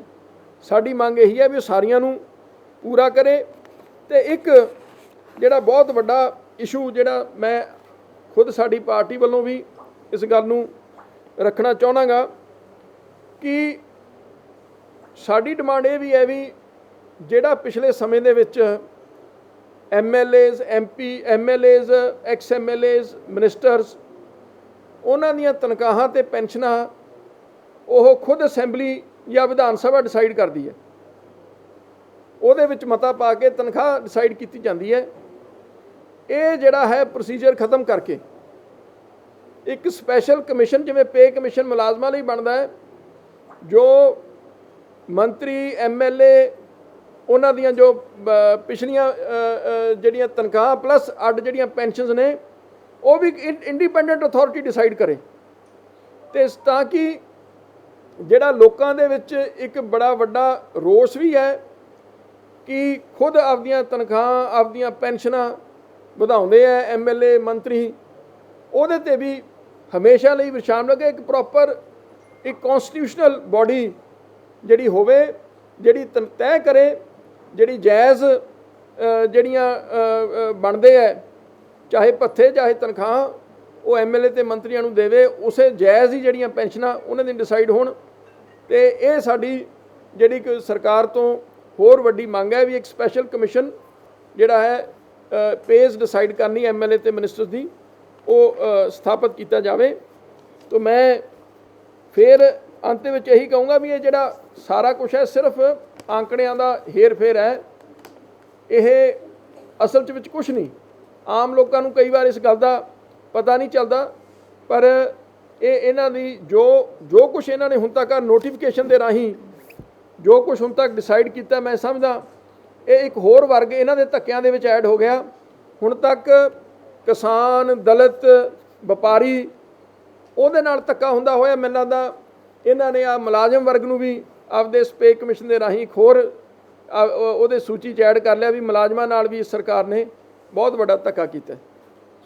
Speaker 1: ਸਾਡੀ ਮੰਗ ਇਹੀ ਹੈ ਵੀ ਉਹ ਸਾਰੀਆਂ ਨੂੰ ਪੂਰਾ ਕਰੇ। ਤੇ ਇੱਕ ਜਿਹੜਾ ਬਹੁਤ ਵੱਡਾ ਇਸ਼ੂ ਜਿਹੜਾ ਮੈਂ ਖੁਦ ਸਾਡੀ ਪਾਰਟੀ ਵੱਲੋਂ ਵੀ ਇਸ ਗੱਲ ਨੂੰ ਰੱਖਣਾ ਚਾਹੁੰਦਾਗਾ ਕਿ ਸਾਡੀ ਡਿਮਾਂਡ ਇਹ ਵੀ ਹੈ ਵੀ ਜਿਹੜਾ ਪਿਛਲੇ ਸਮੇਂ ਦੇ ਵਿੱਚ MLAs MP MLAs ex MLAs ministers ਉਹਨਾਂ ਦੀਆਂ ਤਨਖਾਹਾਂ ਤੇ ਪੈਨਸ਼ਨਾਂ ਉਹ ਖੁਦ ਅਸੈਂਬਲੀ ਜਾਂ ਵਿਧਾਨ ਸਭਾ ਡਿਸਾਈਡ ਕਰਦੀ ਹੈ, ਉਹਦੇ ਵਿੱਚ ਮਤਾ ਪਾ ਕੇ ਤਨਖਾਹ ਡਿਸਾਈਡ ਕੀਤੀ ਜਾਂਦੀ ਹੈ। ਇਹ ਜਿਹੜਾ ਹੈ ਪ੍ਰੋਸੀਜਰ ਖਤਮ ਕਰਕੇ ਇੱਕ ਸਪੈਸ਼ਲ ਕਮਿਸ਼ਨ ਜਿਵੇਂ ਪੇ ਕਮਿਸ਼ਨ ਮੁਲਾਜ਼ਮਾਂ ਲਈ ਬਣਦਾ ਹੈ, ਜੋ ਮੰਤਰੀ MLA ਉਹਨਾਂ ਦੀਆਂ ਜੋ ਪਿਛਲੀਆਂ ਜਿਹੜੀਆਂ ਤਨਖਾਹ ਪਲੱਸ ਅੱਡ ਜਿਹੜੀਆਂ ਪੈਨਸ਼ਨਸ ਨੇ ਉਹ ਵੀ ਇੰਡੀਪੈਂਡੈਂਟ ਅਥਾਰਟੀ ਡਿਸਾਈਡ ਕਰੇ। ਤੇ ਤਾਂ ਕਿ ਜਿਹੜਾ ਲੋਕਾਂ ਦੇ ਵਿੱਚ ਇੱਕ ਬੜਾ ਵੱਡਾ ਰੋਸ ਵੀ ਹੈ ਕਿ ਖੁਦ ਆਪਦੀਆਂ ਤਨਖਾਹਾਂ ਆਪਦੀਆਂ ਪੈਨਸ਼ਨਾਂ ਵਧਾਉਂਦੇ ਆ MLA ਮੰਤਰੀ, ਉਹਦੇ ਤੇ ਵੀ ਹਮੇਸ਼ਾ ਲਈ ਵਿਸ਼ਰਾਮ ਲੱਗੇ। ਇੱਕ ਪ੍ਰੋਪਰ ਇੱਕ ਕਨਸਟੀਟਿਊਸ਼ਨਲ ਬੋਡੀ ਜਿਹੜੀ ਹੋਵੇ, ਜਿਹੜੀ ਤੈਅ ਕਰੇ, ਜਿਹੜੀ ਜਾਇਜ਼ ਜਿਹੜੀਆਂ ਬਣਦੇ ਹੈ, ਚਾਹੇ ਭੱਥੇ ਚਾਹੇ ਤਨਖਾਹ, ਉਹ ਐਮਐਲਏ ਤੇ ਮੰਤਰੀਆਂ ਨੂੰ ਦੇਵੇ। ਉਸੇ ਜਾਇਜ਼ ਹੀ ਜਿਹੜੀਆਂ ਪੈਨਸ਼ਨਾਂ ਉਹਨਾਂ ਦੀ ਡਿਸਾਈਡ ਹੋਣ। ਤੇ ਇਹ ਸਾਡੀ ਜਿਹੜੀ ਕਿ ਸਰਕਾਰ ਤੋਂ ਹੋਰ ਵੱਡੀ ਮੰਗ ਹੈ ਵੀ ਇੱਕ ਸਪੈਸ਼ਲ ਕਮਿਸ਼ਨ ਜਿਹੜਾ ਹੈ ਪੇਜ਼ ਡਿਸਾਈਡ ਕਰਨੀ ਐਮਐਲਏ ਤੇ ਮਿਨਿਸਟਰ ਦੀ, ਉਹ ਸਥਾਪਿਤ ਕੀਤਾ ਜਾਵੇ। ਤਾਂ ਮੈਂ ਫਿਰ ਅੰਤ ਵਿੱਚ ਇਹੀ ਕਹੂੰਗਾ ਵੀ ਇਹ ਜਿਹੜਾ ਸਾਰਾ ਕੁਛ ਹੈ ਸਿਰਫ ਆંકੜਿਆਂ ਦਾ ਹੇਰ ਫੇਰ ਹੈ। ਇਹ ਅਸਲ 'ਚ ਵਿੱਚ ਕੁਛ ਨਹੀਂ। ਆਮ ਲੋਕਾਂ ਨੂੰ ਕਈ ਵਾਰ ਇਸ ਗੱਲ ਦਾ ਪਤਾ ਨਹੀਂ ਚੱਲਦਾ, ਪਰ ਇਹਨਾਂ ਦੀ ਜੋ ਕੁਛ ਇਹਨਾਂ ਨੇ ਹੁਣ ਤੱਕ ਨੋਟੀਫਿਕੇਸ਼ਨ ਦੇ ਰਾਹੀਂ ਜੋ ਕੁਛ ਹੁਣ ਤੱਕ ਡਿਸਾਈਡ ਕੀਤਾ, ਮੈਂ ਸਮਝਦਾ ਇਹ ਇੱਕ ਹੋਰ ਵਰਗ ਇਹਨਾਂ ਦੇ ਧੱਕਿਆਂ ਦੇ ਵਿੱਚ ਐਡ ਹੋ ਗਿਆ। ਹੁਣ ਤੱਕ ਕਿਸਾਨ, ਦਲਿਤ, ਵਪਾਰੀ, ਉਹਦੇ ਨਾਲ ਧੱਕਾ ਹੁੰਦਾ ਹੋਇਆ ਮੈਨੂੰ ਲੱਗਦਾ ਇਹਨਾਂ ਨੇ ਆ ਮੁਲਾਜ਼ਮ ਵਰਗ ਨੂੰ ਵੀ ਆਪਦੇ ਪੇ ਕਮਿਸ਼ਨ ਦੇ ਰਾਹੀਂ ਇੱਕ ਹੋਰ ਉਹਦੇ ਸੂਚੀ 'ਚ ਐਡ ਕਰ ਲਿਆ ਵੀ ਮੁਲਾਜ਼ਮਾਂ ਨਾਲ ਵੀ ਸਰਕਾਰ ਨੇ ਬਹੁਤ ਵੱਡਾ ਧੱਕਾ ਕੀਤਾ।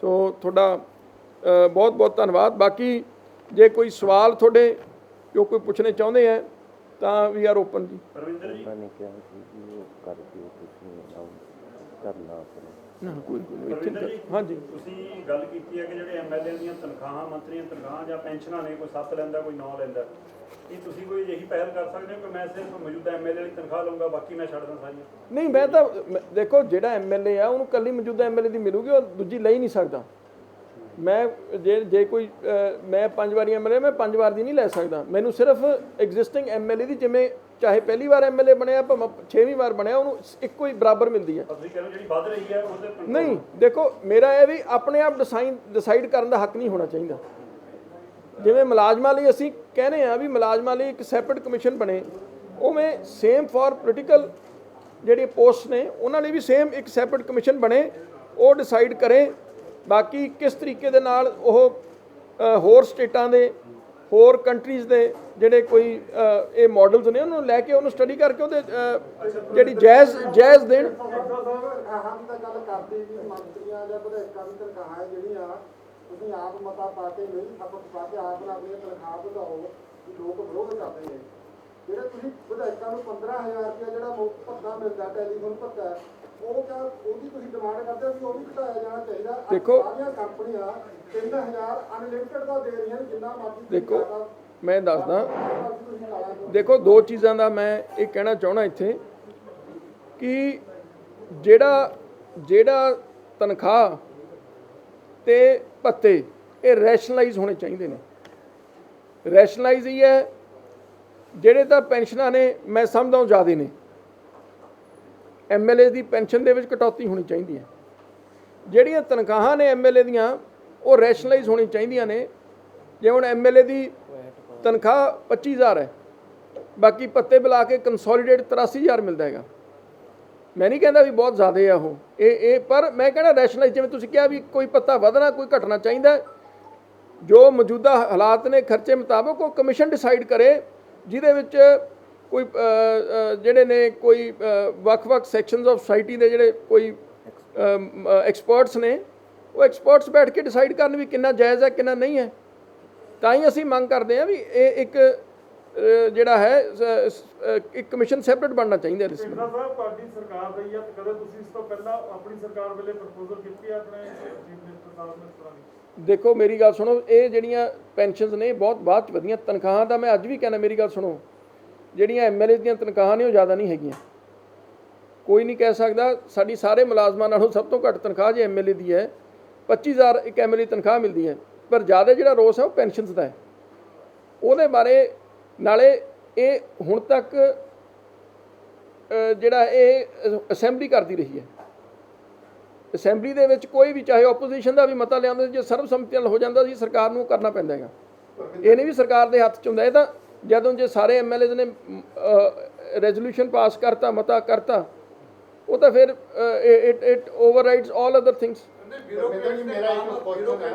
Speaker 1: ਸੋ ਤੁਹਾਡਾ ਬਹੁਤ ਬਹੁਤ ਧੰਨਵਾਦ। ਬਾਕੀ ਜੇ ਕੋਈ ਸਵਾਲ ਤੁਹਾਡੇ ਜੋ ਕੋਈ ਪੁੱਛਣੇ ਚਾਹੁੰਦੇ ਹੈ ਤਾਂ ਵੀ ਆਰ ਓਪਨ ਜੀ।
Speaker 2: ਪਰਵਿੰਦਰ ਜੀ ਨੇ ਕਿਹਾ ਸੀ ਕਿ ਉਹ ਕਰਕੇ ਤੁਸੀਂ ਕਰਨਾ
Speaker 1: ਨਾ ਕੋਈ
Speaker 3: ਪਰਵਿੰਦਰ ਜੀ,
Speaker 1: ਹਾਂਜੀ,
Speaker 3: ਤੁਸੀਂ ਗੱਲ ਕੀਤੀ ਹੈ ਕਿ ਜਿਹੜੇ ਐਮਐਲਏ ਦੀਆਂ ਤਨਖਾਹਾਂ, ਮੰਤਰੀਆਂ ਤਨਖਾਹਾਂ ਜਾਂ ਪੈਨਸ਼ਨਾਂ ਨੇ, ਕੋਈ 7 ਲੈਂਦਾ ਕੋਈ 9 ਲੈਂਦਾ, ਕੀ ਤੁਸੀਂ ਕੋਈ ਅਜਿਹੀ ਪਹਿਲ ਕਰ ਸਕਦੇ ਹੋ ਕਿ ਮੈਂ ਸਿਰਫ ਮੌਜੂਦਾ ਐਮਐਲਏ ਦੀ ਤਨਖਾਹ ਲਊਂਗਾ, ਬਾਕੀ ਮੈਂ ਛੱਡ ਦਾਂ ਸਾਰੀਆਂ?
Speaker 1: ਨਹੀਂ, ਮੈਂ ਤਾਂ ਦੇਖੋ ਜਿਹੜਾ ਐਮਐਲਏ ਆ ਉਹਨੂੰ ਕੱਲੀ ਮੌਜੂਦਾ ਐਮਐਲਏ ਦੀ ਮਿਲੂਗੀ, ਉਹ ਦੂਜੀ ਲੈ ਹੀ ਨਹੀਂ ਸਕਦਾ। ਮੈਂ ਜੇ ਕੋਈ ਮੈਂ 5 ਵਾਰੀ ਐਮਐਲਏ, ਮੈਂ 5 ਵਾਰ ਦੀ ਨਹੀਂ ਲੈ ਸਕਦਾ। ਮੈਨੂੰ ਸਿਰਫ ਐਗਜ਼ਿਸਟਿੰਗ ਐਮਐਲਏ ਦੀ, ਜਿਵੇਂ ਚਾਹੇ ਪਹਿਲੀ ਵਾਰ ਐਮਐਲਏ ਬਣਿਆ ਭਾਵੇਂ 6ਵੀਂ ਵਾਰ ਬਣਿਆ, ਉਹਨੂੰ ਇੱਕੋ ਹੀ ਬਰਾਬਰ ਮਿਲਦੀ ਹੈ।
Speaker 3: ਤੁਸੀਂ ਕਹਿੰਦੇ ਜਿਹੜੀ ਵੱਧ ਰਹੀ ਹੈ ਉਹਦੇ
Speaker 1: ਨਹੀਂ, ਦੇਖੋ ਮੇਰਾ ਇਹ ਵੀ ਆਪਣੇ ਆਪ ਡਿਸਾਈਡ ਕਰਨ ਦਾ ਹੱਕ ਨਹੀਂ ਹੋਣਾ ਚਾਹੀਦਾ। ਜਿਵੇਂ ਮੁਲਾਜ਼ਮਾਂ ਲਈ ਅਸੀਂ ਕਹਿੰਦੇ ਹਾਂ ਵੀ ਮੁਲਾਜ਼ਮਾਂ ਲਈ ਇੱਕ ਸੈਪਰੇਟ ਕਮਿਸ਼ਨ ਬਣੇ, ਉਵੇਂ ਸੇਮ ਫॉर ਪੋਲੀਟੀਕਲ ਜਿਹੜੇ ਪੋਸਟ ਨੇ ਉਹਨਾਂ ਲਈ ਵੀ ਸੇਮ ਇੱਕ ਸੈਪਰੇਟ ਕਮਿਸ਼ਨ ਬਣੇ, ਉਹ ਡਿਸਾਈਡ ਕਰੇ ਬਾਕੀ ਕਿਸ ਤਰੀਕੇ ਦੇ ਨਾਲ ਉਹ ਹੋਰ ਸਟੇਟਾਂ ਦੇ, ਹੋਰ ਕੰਟਰੀਜ਼ ਦੇ ਜਿਹੜੇ ਕੋਈ ਇਹ ਮਾਡਲਸ ਨੇ ਉਹਨੂੰ ਲੈ ਕੇ ਉਹਨੂੰ ਸਟੱਡੀ ਕਰਕੇ ਉਹਦੇ ਜਿਹੜੀ ਜਾਇਜ਼ ਦੇਣ।
Speaker 4: हम तो गल करते भी मंत्रियों या विधायकों की तनखाह ਜਿਹੜੀਆਂ ਤੁਸੀਂ ਆਪ ਮਤਾ ਪਾ ਕੇ ਨਹੀਂ ਖਪਤ ਪਾ ਕੇ ਆਪ ਨਾਲ ਆਪਣੀ ਤਨਖਾਹ ਵਧਾਓ, ਲੋਕ ਵਿਰੋਧ ਕਰਦੇ ਨੇ। ਜਿਹੜੇ ਤੁਸੀਂ ਵਿਧਾਇਕਾਂ ਨੂੰ 15,000 ਰੁਪਏ ਜਿਹੜਾ ਮੁਫਤ ਭੱਤਾ ਮਿਲਦਾ, ਟੈਲੀਫੋਨ ਭੱਤਾ, ਉਹ ਕਿਆ ਉਹਦੀ ਤੁਸੀਂ ਡਿਮਾਂਡ ਕਰਦੇ ਹੋ ਵੀ ਉਹ ਵੀ ਘਟਾਇਆ ਜਾਣਾ ਚਾਹੀਦਾ?
Speaker 1: ਦੇਖੋ
Speaker 4: ਸਾਰੀਆਂ ਕੰਪਨੀਆਂ 3000 ਅਨਲਿਮਿਟਡ ਦਾ ਦੇ ਰਹੀਆਂ, ਜਿੰਨਾ ਮਰਜ਼ੀ
Speaker 1: ਦੇਖੋ ਮੈਂ ਦੱਸਦਾ, ਦੇਖੋ ਦੋ ਚੀਜ਼ਾਂ ਦਾ ਮੈਂ ਇਹ ਕਹਿਣਾ ਚਾਹੁੰਦਾ ਇੱਥੇ ਕਿ ਜਿਹੜਾ ਤਨਖਾਹ ਤੇ ਭੱਤੇ ਇਹ ਰੈਸ਼ਨਲਾਈਜ਼ ਹੋਣੇ ਚਾਹੀਦੇ ਨੇ। ਰੈਸ਼ਨਲਾਈਜ਼ ਹੀ ਹੈ। ਜਿਹੜੇ ਤਾਂ ਪੈਨਸ਼ਨਾਂ ਨੇ ਮੈਂ ਸਮਝਦਾ ਉਹ ਜ਼ਿਆਦਾ ਨੇ, ਐਮਐਲਏ ਦੀ ਪੈਨਸ਼ਨ ਦੇ ਵਿੱਚ ਕਟੌਤੀ ਹੋਣੀ ਚਾਹੀਦੀ ਹੈ। ਜਿਹੜੀਆਂ ਤਨਖਾਹਾਂ ਨੇ ਐਮਐਲਏ ਦੀਆਂ ਉਹ ਰੈਸ਼ਨਲਾਈਜ਼ ਹੋਣੀ ਚਾਹੀਦੀਆਂ ਨੇ। ਜੇ ਹੁਣ ਐਮਐਲਏ ਦੀ ਤਨਖਾਹ 25,000 ਹੈ, ਬਾਕੀ ਭੱਤੇ ਬੁਲਾ ਕੇ ਕੰਸੋਲੀਡੇਟ 83,000 ਮਿਲਦਾ ਹੈਗਾ। ਮੈਂ ਨਹੀਂ ਕਹਿੰਦਾ ਵੀ ਬਹੁਤ ਜ਼ਿਆਦਾ ਆ ਉਹ, ਇਹ ਪਰ ਮੈਂ ਕਹਿੰਦਾ ਰੈਸ਼ਨਲਾਈਜ਼, ਜਿਵੇਂ ਤੁਸੀਂ ਕਿਹਾ ਵੀ ਕੋਈ ਭੱਤਾ ਵਧਣਾ ਕੋਈ ਘਟਣਾ ਚਾਹੀਦਾ, ਜੋ ਮੌਜੂਦਾ ਹਾਲਾਤ ਨੇ ਖਰਚੇ ਮੁਤਾਬਕ ਉਹ ਕਮਿਸ਼ਨ ਡਿਸਾਈਡ ਕਰੇ, ਜਿਹਦੇ ਵਿੱਚ ਕੋਈ ਜਿਹੜੇ ਨੇ ਕੋਈ ਵੱਖ-ਵੱਖ ਸੈਕਸ਼ਨਸ ਆਫ ਸੋਸਾਇਟੀ ਦੇ ਜਿਹੜੇ ਕੋਈ ਐਕਸਪਰਟਸ ਨੇ, ਉਹ ਐਕਸਪਰਟਸ ਬੈਠ ਕੇ ਡਿਸਾਈਡ ਕਰਨ ਵੀ ਕਿੰਨਾ ਜਾਇਜ਼ ਹੈ ਕਿੰਨਾ ਨਹੀਂ ਹੈ। ਤਾਂ ਹੀ ਅਸੀਂ ਮੰਗ ਕਰਦੇ ਹਾਂ ਵੀ ਇਹ ਇੱਕ ਜਿਹੜਾ ਹੈ ਇੱਕ ਕਮਿਸ਼ਨ ਸੈਪਰੇਟ ਬਣਨਾ ਚਾਹੀਦਾ।
Speaker 5: ਸਿੰਗਲਾ ਸਾਹਿਬ ਤੁਹਾਡੀ ਸਰਕਾਰ ਰਹੀ ਹੈ, ਤੇ ਕਦੇ ਤੁਸੀਂ ਇਸ ਤੋਂ ਪਹਿਲਾਂ ਆਪਣੀ ਸਰਕਾਰ ਵੇਲੇ ਪ੍ਰਪੋਜ਼ਲ ਕੀਤੀ ਹੈ ਆਪਣੇ ਚੀਫ ਮਿਨਿਸਟਰ ਸਾਹਿਬ ਨੇ ਇਸ ਤਰ੍ਹਾਂ ਦੀ?
Speaker 1: ਦੇਖੋ ਮੇਰੀ ਗੱਲ ਸੁਣੋ, ਇਹ ਜਿਹੜੀਆਂ ਪੈਨਸ਼ਨਸ ਨੇ ਬਹੁਤ ਬਾਅਦ 'ਚ ਵਧੀਆਂ। ਤਨਖਾਹਾਂ ਤਾਂ ਮੈਂ ਅੱਜ ਵੀ ਕਹਿੰਦਾ, ਮੇਰੀ ਗੱਲ ਸੁਣੋ, ਜਿਹੜੀਆਂ ਐਮਐਲਏ ਦੀਆਂ ਤਨਖਾਹਾਂ ਨੇ ਉਹ ਜ਼ਿਆਦਾ ਨਹੀਂ ਹੈਗੀਆਂ। ਕੋਈ ਨਹੀਂ ਕਹਿ ਸਕਦਾ ਸਾਡੀ ਸਾਰੇ ਮੁਲਾਜ਼ਮਾਂ ਨਾਲੋਂ ਸਭ ਤੋਂ ਘੱਟ ਤਨਖਾਹ ਜੇ ਐਮਐਲਏ ਦੀ ਹੈ, 25,000 ਇੱਕ ਐਮਐਲਏ ਤਨਖਾਹ ਮਿਲਦੀ ਹੈ, ਪਰ ਜ਼ਿਆਦਾ ਜਿਹੜਾ ਰੋਸ ਹੈ ਉਹ ਪੈਨਸ਼ਨਸ ਦਾ ਹੈ। ਉਹਦੇ ਬਾਰੇ ਨਾਲੇ ਇਹ ਹੁਣ ਤੱਕ ਜਿਹੜਾ ਇਹ ਅਸੈਂਬਲੀ ਕਰਦੀ ਰਹੀ ਹੈ। ਅਸੈਂਬਲੀ ਦੇ ਵਿੱਚ ਕੋਈ ਵੀ ਚਾਹੇ ਆਪੋਜੀਸ਼ਨ ਦਾ ਵੀ ਮਤਾ ਲਿਆਉਂਦੇ, ਜੇ ਸਰਬਸੰਮਤੀ ਨਾਲ ਹੋ ਜਾਂਦਾ ਸੀ, ਸਰਕਾਰ ਨੂੰ ਕਰਨਾ ਪੈਂਦਾ ਹੈਗਾ। ਇਹ ਨਹੀਂ ਵੀ ਸਰਕਾਰ ਦੇ ਹੱਥ 'ਚ ਹੁੰਦਾ। ਇਹ ਤਾਂ ਜਦੋਂ ਜੇ ਸਾਰੇ ਐਮਐਲਏਜ਼ ਨੇ ਰੈਜ਼ੋਲੂਸ਼ਨ ਪਾਸ ਕਰਤਾ, ਮਤਾ ਕਰਤਾ, ਉਹ ਤਾਂ ਫਿਰ ਇਟ ਓਵਰਰਾਈਡਸ ਆਲ ਅਦਰ ਥਿੰਗਸ।
Speaker 4: ਮੇਰਾ ਇੱਕ ਕੁਐਸਚਨ ਹੈ,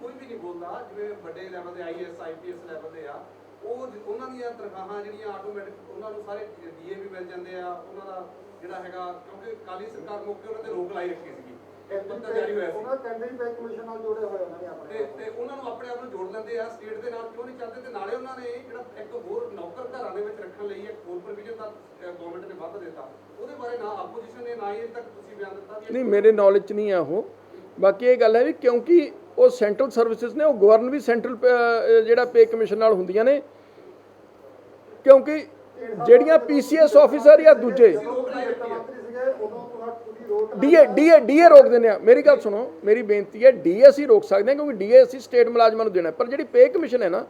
Speaker 6: ਕੋਈ ਵੀ ਨਹੀਂ ਬੋਲਦਾ, ਜਿਵੇਂ ਵੱਡੇ ਲੈਵਲ ਦੇ ਆਈਐਸ ਆਈਪੀਐਸ ਲੈਵਲ ਦੇ ਆ, ਉਹਨਾਂ ਦੀਆਂ ਤਨਖਾਹਾਂ ਜਿਹੜੀਆਂ ਆਟੋਮੈਟਿਕ ਉਹਨਾਂ ਨੂੰ ਸਾਰੇ ਡੀਏ ਵੀ ਮਿਲ ਜਾਂਦੇ ਆ, ਉਹਨਾਂ ਦਾ ਜਿਹੜਾ ਹੈਗਾ, ਕਿਉਂਕਿ ਕਾਲੀ ਸਰਕਾਰ ਮੌਕੇ ਉਹਨਾਂ ਤੇ ਰੋਕ ਲਾਈ ਰੱਖੀ ਸੀਗੀ। ਪੱਤਰ ਜਾਰੀ ਹੋਇਆ ਸੀ
Speaker 4: ਉਹਨਾਂ ਕੈਂਡਰੀ ਪੇ ਕਮਿਸ਼ਨ ਨਾਲ ਜੁੜੇ ਹੋਏ ਉਹਨਾਂ ਨੇ ਆਪਣੇ
Speaker 6: ਤੇ ਉਹਨਾਂ ਨੂੰ ਆਪਣੇ ਆਪ ਨੂੰ ਜੋੜ ਲੈਂਦੇ ਆ ਸਟੇਟ ਦੇ ਨਾਲ ਕਿਉਂ ਨਹੀਂ ਚੱਲਦੇ ਤੇ ਨਾਲੇ ਉਹਨਾਂ ਨੇ ਜਿਹੜਾ ਇੱਕ ਹੋਰ ਨੌਕਰ ਘਰਾਂ ਦੇ ਵਿੱਚ ਰੱਖਣ ਲਈ ਇੱਕ ਹੋਰ ਪ੍ਰੋਵੀਜ਼ਨ ਦਾ ਗਵਰਨਮੈਂਟ ਨੇ ਵੱਧ ਦਿੱਤਾ ਉਹਦੇ ਬਾਰੇ ਨਾ ਆਪੋਜੀਸ਼ਨ ਨੇ ਨਾ ਹੀ ਅਜੇ ਤੱਕ ਤੁਸੀਂ ਬਿਆਨ ਦਿੱਤਾ ਵੀ
Speaker 1: ਨਹੀਂ ਮੇਰੇ ਨੌਲੇਜ 'ਚ ਨਹੀਂ ਆ ਉਹ। ਬਾਕੀ ਇਹ ਗੱਲ ਹੈ ਵੀ ਕਿਉਂਕਿ ਉਹ ਸੈਂਟਰਲ ਸਰਵਿਸਿਜ਼ ਨੇ, ਉਹ ਗਵਰਨ ਵੀ ਸੈਂਟਰਲ ਜਿਹੜਾ ਪੇ ਕਮਿਸ਼ਨ ਨਾਲ ਹੁੰਦੀਆਂ ਨੇ, ਕਿਉਂਕਿ ਜਿਹੜੀਆਂ ਪੀਸੀਐਸ ਆਫੀਸਰ ਜਾਂ ਦੂਜੇ
Speaker 4: ਮੰਤਰੀ ਸੀਗੇ ਉਦੋਂ ਤੁਸੀਂ ਰੋਕ
Speaker 1: ਡੀਏ ਰੋਕ ਦਿੰਦੇ ਆ। ਮੇਰੀ ਗੱਲ ਸੁਣੋ, ਮੇਰੀ ਬੇਨਤੀ ਹੈ, ਡੀਏ ਅਸੀਂ ਰੋਕ ਸਕਦੇ ਹਾਂ ਕਿਉਂਕਿ ਡੀਏ ਅਸੀਂ ਸਟੇਟ ਮੁਲਾਜ਼ਮਾਂ ਨੂੰ ਦੇਣਾ, ਪਰ ਜਿਹੜੀ ਪੇ ਕਮਿਸ਼ਨ ਹੈ ਨਾ,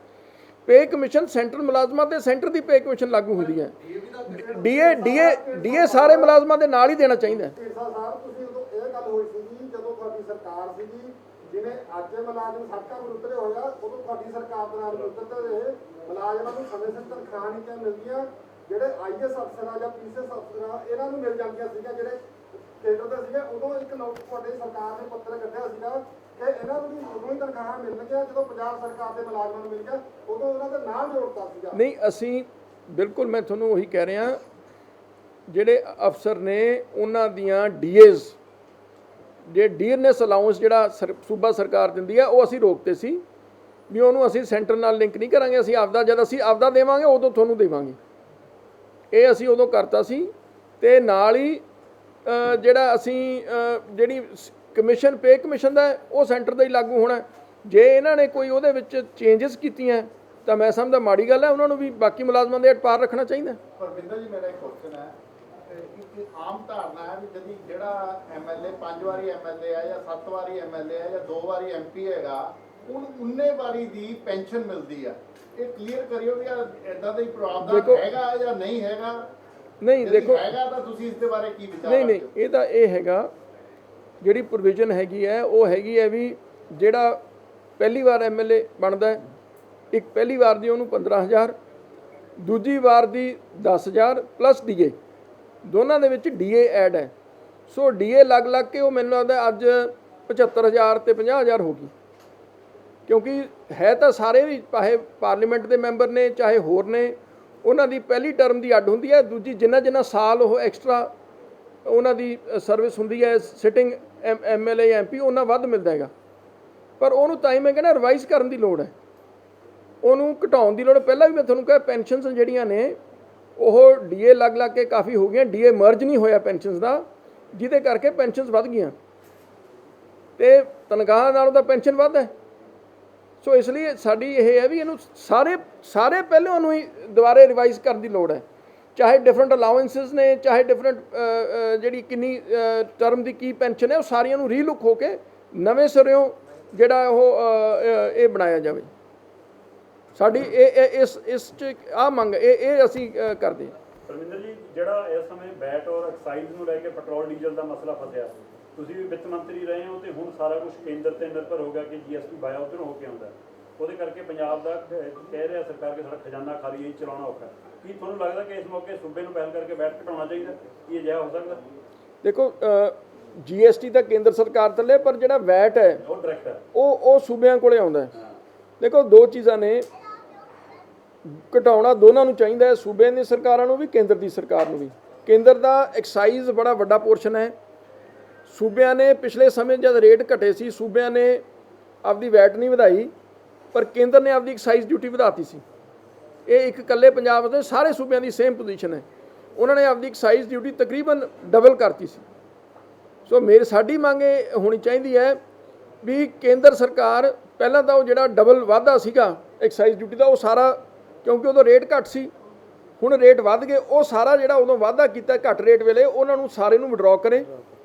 Speaker 1: ਪੇ ਕਮਿਸ਼ਨ ਸੈਂਟਰਲ ਮੁਲਾਜ਼ਮਾਂ ਤੇ ਸੈਂਟਰ ਦੀ ਪੇ ਕਮਿਸ਼ਨ ਲਾਗੂ ਹੁੰਦੀ ਹੈ। ਡੀਏ ਸਾਰੇ ਮੁਲਾਜ਼ਮਾਂ ਦੇ ਨਾਲ ਹੀ ਦੇਣਾ ਚਾਹੀਦਾ ਹੈ।
Speaker 4: ਢੀਂਡਸਾ ਸਾਹਿਬ ਤੁਸੀਂ ਉਦੋਂ ਇਹ ਗੱਲ ਹੋਈ ਸੀਗੀ ਜਦੋਂ ਤੁਹਾਡੀ ਸਰਕਾਰ ਸੀਗੀ, ਜਿਵੇਂ ਅੱਜ ਮੁਲਾਜ਼ਮ ਸੜਕਾਂ 'ਤੇ ਉਤਰੇ ਹੋਇਆ, ਉਦੋਂ ਤੁਹਾਡੀ ਸਰਕਾਰ ਦੇ ਨਾਲ ਉਤਰਦੇ ਰਹੇ ਮੁਲਾਜ਼ਮਾਂ ਨੂੰ ਸਮੇਂ ਸਿਰ ਤਨਖਾਹ ਨਹੀਂ ਕਿਆ ਮਿਲਦੀਆਂ, ਜਿਹੜੇ ਆਈਐਸ ਅਫਸਰ ਆ ਜਾਂ ਪੀਸੀਐਸ ਅਫਸਰ ਆ ਇਹਨਾਂ ਨੂੰ ਮਿਲ ਜਾਂਦੀਆਂ ਸੀਗੀਆਂ ਜਿਹੜੇ ਕੇਡਰ ਦੇ ਸੀਗੇ। ਉਦੋਂ ਇੱਕ ਨੋਟ ਤੁਹਾਡੀ ਸਰਕਾਰ ਨੇ ਪੱਤਰ ਕੱਢਿਆ ਸੀਗਾ ਕਿ ਇਹਨਾਂ ਨੂੰ ਵੀ ਉਦੋਂ ਹੀ ਤਨਖਾਹਾਂ ਮਿਲਣਗੀਆਂ ਜਦੋਂ ਪੰਜਾਬ ਸਰਕਾਰ ਦੇ ਮੁਲਾਜ਼ਮਾਂ ਨੂੰ ਮਿਲ ਗਿਆ, ਉਦੋਂ ਉਹਨਾਂ ਦਾ ਨਾਮ ਜੋੜਤਾ ਸੀਗਾ।
Speaker 1: ਨਹੀਂ, ਅਸੀਂ ਬਿਲਕੁਲ, ਮੈਂ ਤੁਹਾਨੂੰ ਉਹੀ ਕਹਿ ਰਿਹਾ, ਜਿਹੜੇ ਅਫਸਰ ਨੇ ਉਹਨਾਂ ਦੀਆਂ ਡੀਏਜ਼, ਜੇ ਡੀਅਰਨੈਸ ਅਲਾਊਂਸ ਜਿਹੜਾ ਸੂਬਾ ਸਰਕਾਰ ਦਿੰਦੀ ਹੈ, ਉਹ ਅਸੀਂ ਰੋਕਤੇ ਸੀ ਵੀ ਉਹਨੂੰ ਅਸੀਂ ਸੈਂਟਰ ਨਾਲ ਲਿੰਕ ਨਹੀਂ ਕਰਾਂਗੇ। ਅਸੀਂ ਆਪਦਾ, ਜਦ ਅਸੀਂ ਆਪਦਾ ਦੇਵਾਂਗੇ ਉਦੋਂ ਤੁਹਾਨੂੰ ਦੇਵਾਂਗੇ, ਇਹ ਅਸੀਂ ਉਦੋਂ ਕਰਤਾ ਸੀ। ਤੇ ਨਾਲ ਹੀ ਜਿਹੜਾ ਅਸੀਂ ਜਿਹੜੀ ਕਮਿਸ਼ਨ ਪੇ ਕਮਿਸ਼ਨ ਦਾ ਉਹ ਸੈਂਟਰ ਦਾ ਹੀ ਲਾਗੂ ਹੋਣਾ। ਜੇ ਇਹਨਾਂ ਨੇ ਕੋਈ ਉਹਦੇ ਵਿੱਚ ਚੇਂਜਸ ਕੀਤੀਆਂ ਤਾਂ ਮੈਂ ਸਮਝਦਾ ਮਾੜੀ ਗੱਲ ਹੈ, ਉਹਨਾਂ ਨੂੰ ਵੀ ਬਾਕੀ ਮੁਲਾਜ਼ਮਾਂ ਦੇ ਅਟਪਾਰ ਰੱਖਣਾ ਚਾਹੀਦਾ।
Speaker 7: ਪਰਵਿੰਦਰ ਜੀ, ਮੇਰਾ ਇੱਕ ਕੁਐਸਚਨ ਹੈ, ਇੱਕ ਆਮ ਧਾਰਨਾ ਹੈ ਵੀ ਜਦੋਂ ਜਿਹੜਾ ਐਮਐਲਏ 5 ਵਾਰੀ ਐਮਐਲਏ ਹੈ ਜਾਂ 7 ਵਾਰੀ ਐਮਐਲਏ ਹੈ ਜਾਂ 2 ਵਾਰੀ ਐਮਪੀ ਹੈਗਾ, ਉਹਨੂੰ ਉਨੇ ਵਾਰੀ ਦੀ ਪੈਨਸ਼ਨ ਮਿਲਦੀ ਆ। ਇਹ ਕਲੀਅਰ ਕਰਿਓ ਵੀ ਇਦਾਂ ਦਾ ਹੀ ਪ੍ਰਾਵਧਾਨ ਹੈਗਾ ਜਾਂ ਨਹੀਂ ਹੈਗਾ।
Speaker 1: ਨਹੀਂ ਦੇਖੋ,
Speaker 7: ਹੈਗਾ ਤਾਂ ਤੁਸੀਂ ਇਸ ਦੇ ਬਾਰੇ ਕੀ ਵਿਚਾਰ
Speaker 1: ਨਹੀਂ, ਇਹ ਤਾਂ ਇਹ ਹੈਗਾ, ਜਿਹੜੀ ਪ੍ਰੋਵੀਜ਼ਨ ਹੈਗੀ ਹੈ ਉਹ ਹੈਗੀ ਹੈ ਵੀ ਜਿਹੜਾ ਪਹਿਲੀ ਵਾਰ ਐਮਐਲਏ ਬਣਦਾ ਹੈ, ਇੱਕ ਪਹਿਲੀ ਵਾਰ ਦੀ ਉਹਨੂੰ 15,000, ਦੂਜੀ ਵਾਰ ਦੀ 10,000 ਪਲੱਸ ਡੀਏ, ਦੋਨਾਂ ਦੇ ਵਿੱਚ ਡੀਏ ਐਡ ਹੈ। ਸੋ ਡੀਏ ਲੱਗ ਕੇ ਉਹ ਮੈਨੂੰ ਲੱਗਦਾ ਅੱਜ 75,000 ਤੇ 50,000 ਹੋ ਗਈ, ਕਿਉਂਕਿ ਹੈ ਤਾਂ ਸਾਰੇ ਵੀ, ਚਾਹੇ ਪਾਰਲੀਮੈਂਟ ਦੇ ਮੈਂਬਰ ਨੇ ਚਾਹੇ ਹੋਰ ਨੇ, ਉਹਨਾਂ ਦੀ ਪਹਿਲੀ ਟਰਮ ਦੀ ਅੱਡ ਹੁੰਦੀ ਹੈ, ਦੂਜੀ ਜਿੰਨਾ ਸਾਲ ਉਹ ਐਕਸਟਰਾ ਉਹਨਾਂ ਦੀ ਸਰਵਿਸ ਹੁੰਦੀ ਹੈ ਸਿਟਿੰਗ ਐਮਐਲਏ ਐਮਪੀ, ਉਹਨਾਂ ਵੱਧ ਮਿਲਦਾ ਹੈਗਾ। ਪਰ ਉਹਨੂੰ ਤਾਂ ਹੀ ਮੈਂ ਕਹਿੰਦਾ ਰਿਵਾਈਜ਼ ਕਰਨ ਦੀ ਲੋੜ ਹੈ, ਉਹਨੂੰ ਘਟਾਉਣ ਦੀ ਲੋੜ। ਪਹਿਲਾਂ ਵੀ ਮੈਂ ਤੁਹਾਨੂੰ ਕਿਹਾ ਪੈਨਸ਼ਨਸ ਜਿਹੜੀਆਂ ਨੇ ਉਹ ਡੀਏ ਲੱਗ ਕੇ ਕਾਫੀ ਹੋ ਗਈਆਂ, ਡੀਏ ਮਰਜ ਨਹੀਂ ਹੋਇਆ ਪੈਨਸ਼ਨਸ ਦਾ, ਜਿਹਦੇ ਕਰਕੇ ਪੈਨਸ਼ਨਸ ਵੱਧ ਗਈਆਂ ਤੇ ਤਨਖਾਹ ਨਾਲੋਂ ਤਾਂ ਪੈਨਸ਼ਨ ਵੱਧ ਹੈ। ਸੋ ਇਸ ਲਈ ਸਾਡੀ ਇਹ ਹੈ ਵੀ ਇਹਨੂੰ ਸਾਰੇ ਪਹਿਲਾਂ ਨੂੰ ਹੀ ਦੁਬਾਰੇ ਰਿਵਾਈਜ਼ ਕਰਨ ਦੀ ਲੋੜ ਹੈ, ਚਾਹੇ ਡਿਫਰੈਂਟ ਅਲਾਉੈਂਸਿਸ ਨੇ, ਚਾਹੇ ਡਿਫਰੈਂਟ ਜਿਹੜੀ ਕਿੰਨੀ ਟਰਮ ਦੀ ਕੀ ਪੈਨਸ਼ਨ ਹੈ, ਉਹ ਸਾਰੀਆਂ ਨੂੰ ਰੀਲੁੱਕ ਹੋ ਕੇ ਨਵੇਂ ਸਿਰਿਓਂ ਜਿਹੜਾ ਉਹ ਇਹ ਬਣਾਇਆ ਜਾਵੇ। ਸਾਡੀ ਇਸ 'ਚ ਆਹ ਮੰਗ ਇਹ ਅਸੀਂ ਕਰਦੇ ਹਾਂ।
Speaker 3: ਪਰਮਿੰਦਰ ਜੀ, ਜਿਹੜਾ ਇਸ ਸਮੇਂ ਵੈਟ ਔਰ ਐਕਸਾਈਜ਼ ਨੂੰ ਲੈ ਕੇ ਪੈਟਰੋਲ ਡੀਜ਼ਲ ਦਾ ਮਸਲਾ ਫਸਿਆ, ਤੁਸੀਂ ਵੀ ਵਿੱਤ ਮੰਤਰੀ ਰਹੇ ਹੋ ਤੇ ਹੁਣ ਸਾਰਾ ਕੁਝ ਕੇਂਦਰ ਤੇ ਨਿਰਭਰ ਹੋ ਗਿਆ ਕਿ ਜੀਐਸਟੀ ਬਾਇਆ ਉਧਰ ਹੋ ਕੇ ਆਉਂਦਾ, ਉਹਦੇ ਕਰਕੇ ਪੰਜਾਬ ਦਾ ਕਹਿ ਰਿਹਾ ਸਰਕਾਰ ਕਿ ਸਾਡਾ ਖਜ਼ਾਨਾ ਖਾਲੀ ਹੈ, ਚਲਾਉਣਾ ਔਖਾ। ਕੀ ਤੁਹਾਨੂੰ ਲੱਗਦਾ ਕਿ ਇਸ ਮੌਕੇ ਸੂਬੇ ਨੂੰ ਪਹਿਲ ਕਰਕੇ ਵੈਟ ਘਟਾਉਣਾ ਚਾਹੀਦਾ? ਕੀ ਅਜਿਹਾ ਹੋ ਸਕਦਾ? ਦੇਖੋ,
Speaker 1: ਜੀਐਸਟੀ ਤਾਂ ਕੇਂਦਰ ਸਰਕਾਰ ਥੱਲੇ, ਪਰ ਜਿਹੜਾ ਵੈਟ ਹੈ
Speaker 3: ਉਹ ਡਾਇਰੈਕਟ ਹੈ,
Speaker 1: ਉਹ ਸੂਬਿਆਂ ਕੋਲੇ ਆਉਂਦਾ। ਦੇਖੋ, ਦੋ ਚੀਜ਼ਾਂ ਨੇ, ਘਟਾਉਣਾ ਦੋਨਾਂ ਨੂੰ ਚਾਹੀਦਾ ਹੈ, ਸੂਬਿਆਂ ਦੀ ਸਰਕਾਰਾਂ ਨੂੰ ਵੀ, ਕੇਂਦਰ ਦੀ ਸਰਕਾਰ ਨੂੰ ਵੀ। ਕੇਂਦਰ ਦਾ ਐਕਸਾਈਜ਼ ਬੜਾ ਵੱਡਾ ਪੋਰਸ਼ਨ ਹੈ। ਸੂਬਿਆਂ ਨੇ ਪਿਛਲੇ ਸਮੇਂ ਜਦ ਰੇਟ ਘਟੇ ਸੀ, ਸੂਬਿਆਂ ਨੇ ਆਪਦੀ ਵੈਟ ਨਹੀਂ ਵਧਾਈ, ਪਰ ਕੇਂਦਰ ਨੇ ਆਪਦੀ ਐਕਸਾਈਜ਼ ਡਿਊਟੀ ਵਧਾਤੀ ਸੀ। ਇਹ ਇੱਕ ਇਕੱਲੇ ਪੰਜਾਬ ਦੇ ਸਾਰੇ ਸੂਬਿਆਂ ਦੀ ਸੇਮ ਪੋਜੀਸ਼ਨ ਹੈ, ਉਹਨਾਂ ਨੇ ਆਪਦੀ ਐਕਸਾਈਜ਼ ਡਿਊਟੀ ਤਕਰੀਬਨ ਡਬਲ ਕਰਤੀ ਸੀ। ਸੋ ਸਾਡੀ ਮੰਗ ਇਹ ਹੋਣੀ ਚਾਹੀਦੀ ਹੈ ਵੀ ਕੇਂਦਰ ਸਰਕਾਰ ਪਹਿਲਾਂ ਤਾਂ ਉਹ ਜਿਹੜਾ ਡਬਲ ਵਾਧਾ ਸੀਗਾ ਐਕਸਾਈਜ਼ ਡਿਊਟੀ ਦਾ, ਉਹ ਸਾਰਾ, ਕਿਉਂਕਿ ਉਦੋਂ ਰੇਟ ਘੱਟ ਸੀ, ਹੁਣ ਰੇਟ ਵੱਧ ਗਏ, ਉਹ ਸਾਰਾ ਜਿਹੜਾ ਉਦੋਂ ਵਾਧਾ ਕੀਤਾ ਘੱਟ ਰੇਟ ਵੇਲੇ, ਉਹਨਾਂ ਨੂੰ ਸਾਰੇ ਨੂੰ ਵਿਡਰਾਅ ਕਰੇ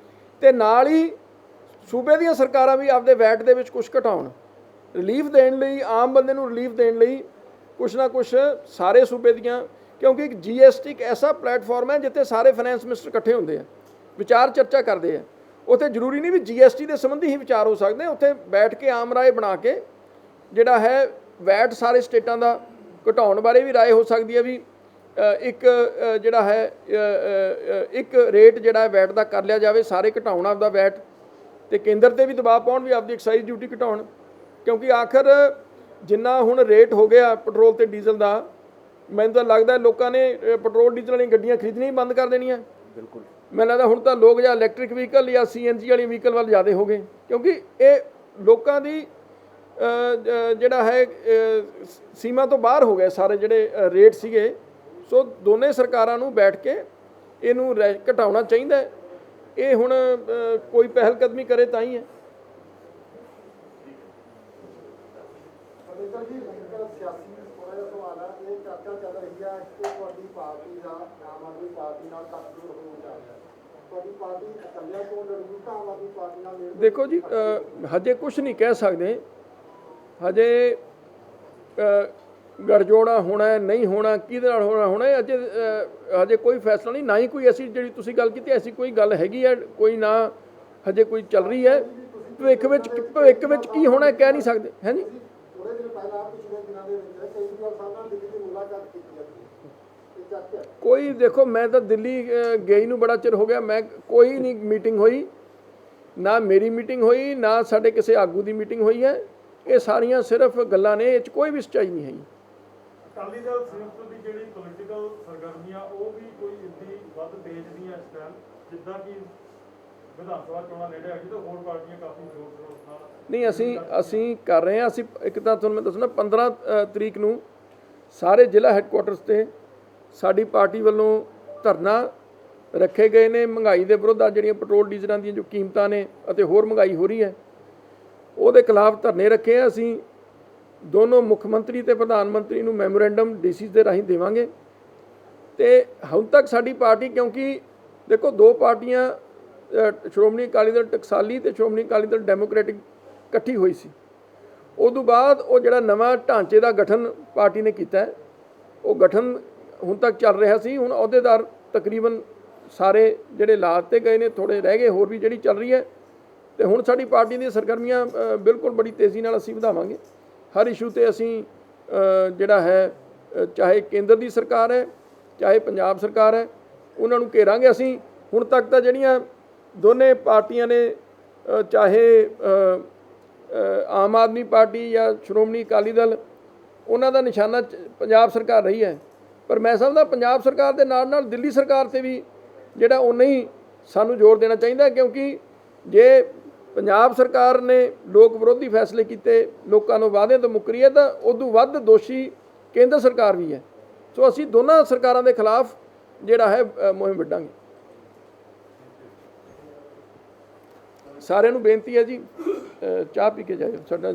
Speaker 1: ਤੇ ਨਾਲ ਹੀ ਸੂਬੇ ਦੀਆਂ ਸਰਕਾਰਾਂ ਵੀ ਆਪਦੇ ਵੈਟ ਦੇ ਵਿੱਚ ਕੁਝ ਘਟਾਉਣ, ਰਿਲੀਫ ਦੇਣ ਲਈ, ਆਮ ਬੰਦੇ ਨੂੰ ਰਿਲੀਫ ਦੇਣ ਲਈ ਕੁਛ ਨਾ ਕੁਛ ਸਾਰੇ ਸੂਬੇ ਦੀਆਂ, ਕਿਉਂਕਿ ਇੱਕ ਜੀਐਸਟੀ ਇੱਕ ਐਸਾ ਪਲੇਟਫਾਰਮ ਹੈ ਜਿੱਥੇ ਸਾਰੇ ਫਾਈਨੈਂਸ ਮਿਨਿਸਟਰ ਇਕੱਠੇ ਹੁੰਦੇ ਆ, ਵਿਚਾਰ ਚਰਚਾ ਕਰਦੇ ਆ। ਉੱਥੇ ਜ਼ਰੂਰੀ ਨਹੀਂ ਵੀ ਜੀਐਸਟੀ ਦੇ ਸੰਬੰਧੀ ਹੀ ਵਿਚਾਰ ਹੋ ਸਕਦੇ, ਉੱਥੇ ਬੈਠ ਕੇ ਆਮ ਰਾਏ ਬਣਾ ਕੇ ਜਿਹੜਾ ਹੈ ਵੈਟ ਸਾਰੇ ਸਟੇਟਾਂ ਦਾ ਘਟਾਉਣ ਬਾਰੇ ਵੀ ਰਾਏ ਹੋ ਸਕਦੀ ਹੈ ਵੀ ਇੱਕ ਜਿਹੜਾ ਹੈ ਇੱਕ ਰੇਟ ਜਿਹੜਾ ਹੈ ਵੈਟ ਦਾ ਕਰ ਲਿਆ ਜਾਵੇ, ਸਾਰੇ ਘਟਾਉਣ ਆਪਦਾ ਵੈਟ, ਤੇ ਕੇਂਦਰ 'ਤੇ ਵੀ ਦਬਾਅ ਪਾਉਣ ਵੀ ਆਪਦੀ ਐਕਸਾਈਜ਼ ਡਿਊਟੀ ਘਟਾਉਣ, ਕਿਉਂਕਿ ਆਖਰ ਜਿੰਨਾ ਹੁਣ ਰੇਟ ਹੋ ਗਿਆ ਪੈਟਰੋਲ ਤੇ ਡੀਜ਼ਲ ਦਾ, ਮੈਨੂੰ ਤਾਂ ਲੱਗਦਾ ਲੋਕਾਂ ਨੇ ਪੈਟਰੋਲ ਡੀਜ਼ਲ ਵਾਲੀਆਂ ਗੱਡੀਆਂ ਖਰੀਦਣੀਆਂ ਹੀ ਬੰਦ ਕਰ ਦੇਣੀਆਂ।
Speaker 2: ਬਿਲਕੁਲ।
Speaker 1: ਮੈਨੂੰ ਲੱਗਦਾ ਹੁਣ ਤਾਂ ਲੋਕ ਜਾਂ ਇਲੈਕਟ੍ਰਿਕ ਵਹੀਕਲ ਜਾਂ CNG ਵਾਲੀ ਵਹੀਕਲ ਵੱਲ ਜ਼ਿਆਦਾ ਹੋ ਗਏ, ਕਿਉਂਕਿ ਇਹ ਲੋਕਾਂ ਦੀ ਜਿਹੜਾ ਹੈ ਸੀਮਾ ਤੋਂ ਬਾਹਰ ਹੋ ਗਏ ਸਾਰੇ ਜਿਹੜੇ ਰੇਟ ਸੀਗੇ। ਸੋ ਦੋਨੇ ਸਰਕਾਰਾਂ ਨੂੰ ਬੈਠ ਕੇ ਇਹਨੂੰ ਘਟਾਉਣਾ ਚਾਹੀਦਾ। ਇਹ ਹੁਣ ਕੋਈ ਪਹਿਲ ਕਦਮੀ ਕਰੇ ਤਾਂ ਹੀ ਹੈ।
Speaker 4: ਫਰਨੀਚਰ ਜੀ ਇੱਕ ਸਿਆਸੀ ਥੋੜਾ ਜਿਹਾ ਸਵਾਲ ਹੈ। ਇਹ ਚਰਚਾ ਚੱਲ ਰਹੀ ਹੈ ਕਿ ਤੁਹਾਡੀ ਪਾਰਟੀ ਦਾ ਆਮ ਆਦਮੀ ਪਾਰਟੀ ਨਾਲ ਗਠਜੋੜ ਹੋਣ ਜਾ ਰਿਹਾ ਹੈ। ਤੁਹਾਡੀ ਪਾਰਟੀ ਇਕੱਲਿਆਂ ਤੋਂ ਲੜੂਗੀ ਤਾਂ ਆਮ ਆਦਮੀ ਪਾਰਟੀ ਨਾਲ ਮੇਲ?
Speaker 1: ਦੇਖੋ ਜੀ, ਹਜੇ ਕੁਝ ਨਹੀਂ ਕਹਿ ਸਕਦੇ। ਹਜੇ ਗਠਜੋੜਾ ਹੋਣਾ ਨਹੀਂ ਹੋਣਾ, ਕਿਹਦੇ ਨਾਲ ਹੋਣਾ ਅਜੇ ਹਜੇ ਕੋਈ ਫੈਸਲਾ ਨਹੀਂ। ਨਾ ਹੀ ਕੋਈ ਐਸੀ ਜਿਹੜੀ ਤੁਸੀਂ ਗੱਲ ਕੀਤੀ ਐਸੀ ਕੋਈ ਗੱਲ ਹੈਗੀ ਹੈ, ਕੋਈ ਨਾ ਹਜੇ ਕੋਈ ਚੱਲ ਰਹੀ ਹੈ। ਭਵਿੱਖ ਵਿੱਚ ਕੀ ਹੋਣਾ ਕਹਿ ਨਹੀਂ ਸਕਦੇ। ਹੈ ਜੀ,
Speaker 4: ਥੋੜੇ ਦਿਨ ਪਹਿਲਾਂ ਪਿਛਲੇ ਦਿਨਾਂ ਦੇ ਵਿੱਚ ਕੇਜਰੀਵਾਲ ਸਾਹਿਬ ਨਾਲ ਦਿੱਲੀ ਦੀ ਮੁਲਾਕਾਤ ਕੀਤੀ ਜਾਂਦੀ ਹੈ। ਇਹ ਚਰਚਾ
Speaker 1: ਕੋਈ ਦੇਖੋ, ਮੈਂ ਤਾਂ ਦਿੱਲੀ ਗਈ ਨੂੰ ਬੜਾ ਚਿਰ ਹੋ ਗਿਆ, ਮੈਂ ਕੋਈ ਨਹੀਂ ਮੀਟਿੰਗ ਹੋਈ, ਨਾ ਮੇਰੀ ਮੀਟਿੰਗ ਹੋਈ, ਨਾ ਸਾਡੇ ਕਿਸੇ ਆਗੂ ਦੀ ਮੀਟਿੰਗ ਹੋਈ ਹੈ। ਇਹ ਸਾਰੀਆਂ ਸਿਰਫ ਗੱਲਾਂ ਨੇ, ਇਹ 'ਚ ਕੋਈ ਵੀ ਸੱਚਾਈ ਨਹੀਂ ਹੈਗੀ।
Speaker 5: ਅਕਾਲੀ ਦਲ ਸੰਯੁਕਤ ਦੀ ਜਿਹੜੀ ਪੋਲੀਟੀਕਲ ਸਰਗਰਮੀਆਂ ਉਹ ਵੀ ਕੋਈ ਇੱਡੀ ਵੱਧ ਤੇਜ਼ ਦੀਆਂ ਇਸ ਟਾਈਮ, ਜਿੱਦਾਂ ਕਿ ਵਿਧਾਨ ਸਭਾ ਚੋਣਾਂ ਨੇੜੇ ਆ ਗਈ ਤਾਂ ਹੋਰ ਪਾਰਟੀਆਂ ਕਾਫੀ ਜ਼ੋਰ ਸ਼ੋਰ ਨਾਲ
Speaker 1: ਨਹੀਂ, ਅਸੀਂ ਕਰ ਰਹੇ ਹਾਂ। ਅਸੀਂ ਇੱਕ ਤਾਂ ਤੁਹਾਨੂੰ ਮੈਂ ਦੱਸਣਾ 15 ਤਰੀਕ ਨੂੰ ਸਾਰੇ ਜ਼ਿਲ੍ਹਾ ਹੈੱਡਕੁਆਟਰਸ 'ਤੇ ਸਾਡੀ ਪਾਰਟੀ ਵੱਲੋਂ ਧਰਨਾ ਰੱਖੇ ਗਏ ਨੇ। ਮਹਿੰਗਾਈ ਦੇ ਵਿਰੁੱਧ ਆ ਜਿਹੜੀਆਂ ਪੈਟਰੋਲ ਡੀਜ਼ਲਾਂ ਦੀਆਂ ਜੋ ਕੀਮਤਾਂ ਨੇ ਅਤੇ ਹੋਰ ਮਹਿੰਗਾਈ ਹੋ ਰਹੀ ਹੈ, ਉਹਦੇ ਖਿਲਾਫ ਧਰਨੇ ਰੱਖੇ ਆ। ਅਸੀਂ ਦੋਨੋਂ ਮੁੱਖ ਮੰਤਰੀ ਤੇ ਪ੍ਰਧਾਨ ਮੰਤਰੀ ਨੂੰ ਮੈਮੋਰੈਂਡਮ DCs ਦੇ ਰਾਹੀਂ ਦੇਵਾਂਗੇ। ਤੇ ਹੁਣ ਤੱਕ ਸਾਡੀ ਪਾਰਟੀ, ਕਿਉਂਕਿ ਦੇਖੋ ਦੋ ਪਾਰਟੀਆਂ ਸ਼੍ਰੋਮਣੀ ਅਕਾਲੀ ਦਲ ਟਕਸਾਲੀ ਤੇ ਸ਼੍ਰੋਮਣੀ ਅਕਾਲੀ ਦਲ ਡੈਮੋਕ੍ਰੈਟਿਕ ਇਕੱਠੀ ਹੋਈ ਸੀ। ਉਦੋਂ ਬਾਅਦ ਉਹ ਜਿਹੜਾ ਨਵਾਂ ਢਾਂਚੇ ਦਾ ਗਠਨ ਪਾਰਟੀ ਨੇ ਕੀਤਾ ਹੈ, ਉਹ ਗਠਨ ਹੁਣ ਤੱਕ ਚੱਲ ਰਿਹਾ ਸੀ। ਹੁਣ ਅਹੁਦੇਦਾਰ ਤਕਰੀਬਨ ਸਾਰੇ ਜਿਹੜੇ ਲਾ ਦਿੱਤੇ ਗਏ ਨੇ, ਥੋੜ੍ਹੇ ਰਹਿ ਗਏ ਹੋਰ ਵੀ ਜਿਹੜੀ ਚੱਲ ਰਹੀ ਹੈ। ਤੇ ਹੁਣ ਸਾਡੀ ਪਾਰਟੀ ਦੀਆਂ ਸਰਗਰਮੀਆਂ ਬਿਲਕੁਲ ਬੜੀ ਤੇਜ਼ੀ ਨਾਲ ਅਸੀਂ ਵਧਾਵਾਂਗੇ। ਹਰ ਇਸ਼ੂ ਤੇ ਅਸੀਂ ਜਿਹੜਾ ਹੈ, ਚਾਹੇ ਕੇਂਦਰ ਦੀ ਸਰਕਾਰ ਹੈ ਚਾਹੇ ਪੰਜਾਬ ਸਰਕਾਰ ਹੈ, ਉਹਨਾਂ ਨੂੰ ਘੇਰਾਂਗੇ ਅਸੀਂ। ਹੁਣ ਤੱਕ ਤਾਂ ਜਿਹੜੀਆਂ ਦੋਨੇ ਪਾਰਟੀਆਂ ਨੇ, ਚਾਹੇ ਆਮ ਆਦਮੀ ਪਾਰਟੀ ਜਾਂ ਸ਼੍ਰੋਮਣੀ ਅਕਾਲੀ ਦਲ, ਉਹਨਾਂ ਦਾ ਨਿਸ਼ਾਨਾ ਪੰਜਾਬ ਸਰਕਾਰ ਰਹੀ ਹੈ। ਪਰ ਮੈਂ ਸਮਝਦਾ ਪੰਜਾਬ ਸਰਕਾਰ ਦੇ ਨਾਲ ਨਾਲ ਦਿੱਲੀ ਸਰਕਾਰ 'ਤੇ ਵੀ ਜਿਹੜਾ ਉਨਾ ਹੀ ਸਾਨੂੰ ਜ਼ੋਰ ਦੇਣਾ ਚਾਹੀਦਾ, ਕਿਉਂਕਿ ਜੇ ਪੰਜਾਬ ਸਰਕਾਰ ਨੇ ਲੋਕ ਵਿਰੋਧੀ ਫੈਸਲੇ ਕੀਤੇ, ਲੋਕਾਂ ਨੂੰ ਵਾਅਦਿਆਂ ਤੋਂ ਮੁੱਕਰੀ ਹੈ, ਤਾਂ ਉਦੋਂ ਵੱਧ ਦੋਸ਼ੀ ਕੇਂਦਰ ਸਰਕਾਰ ਵੀ ਹੈ। ਸੋ ਅਸੀਂ ਦੋਨਾਂ ਸਰਕਾਰਾਂ ਦੇ ਖਿਲਾਫ ਜਿਹੜਾ ਹੈ ਮੁਹਿੰਮ ਵਿੱਢਾਂਗੇ। ਸਾਰਿਆਂ ਨੂੰ ਬੇਨਤੀ ਹੈ ਜੀ, ਚਾਹ ਪੀ ਕੇ ਜਾਇਓ। ਸਾਡਾ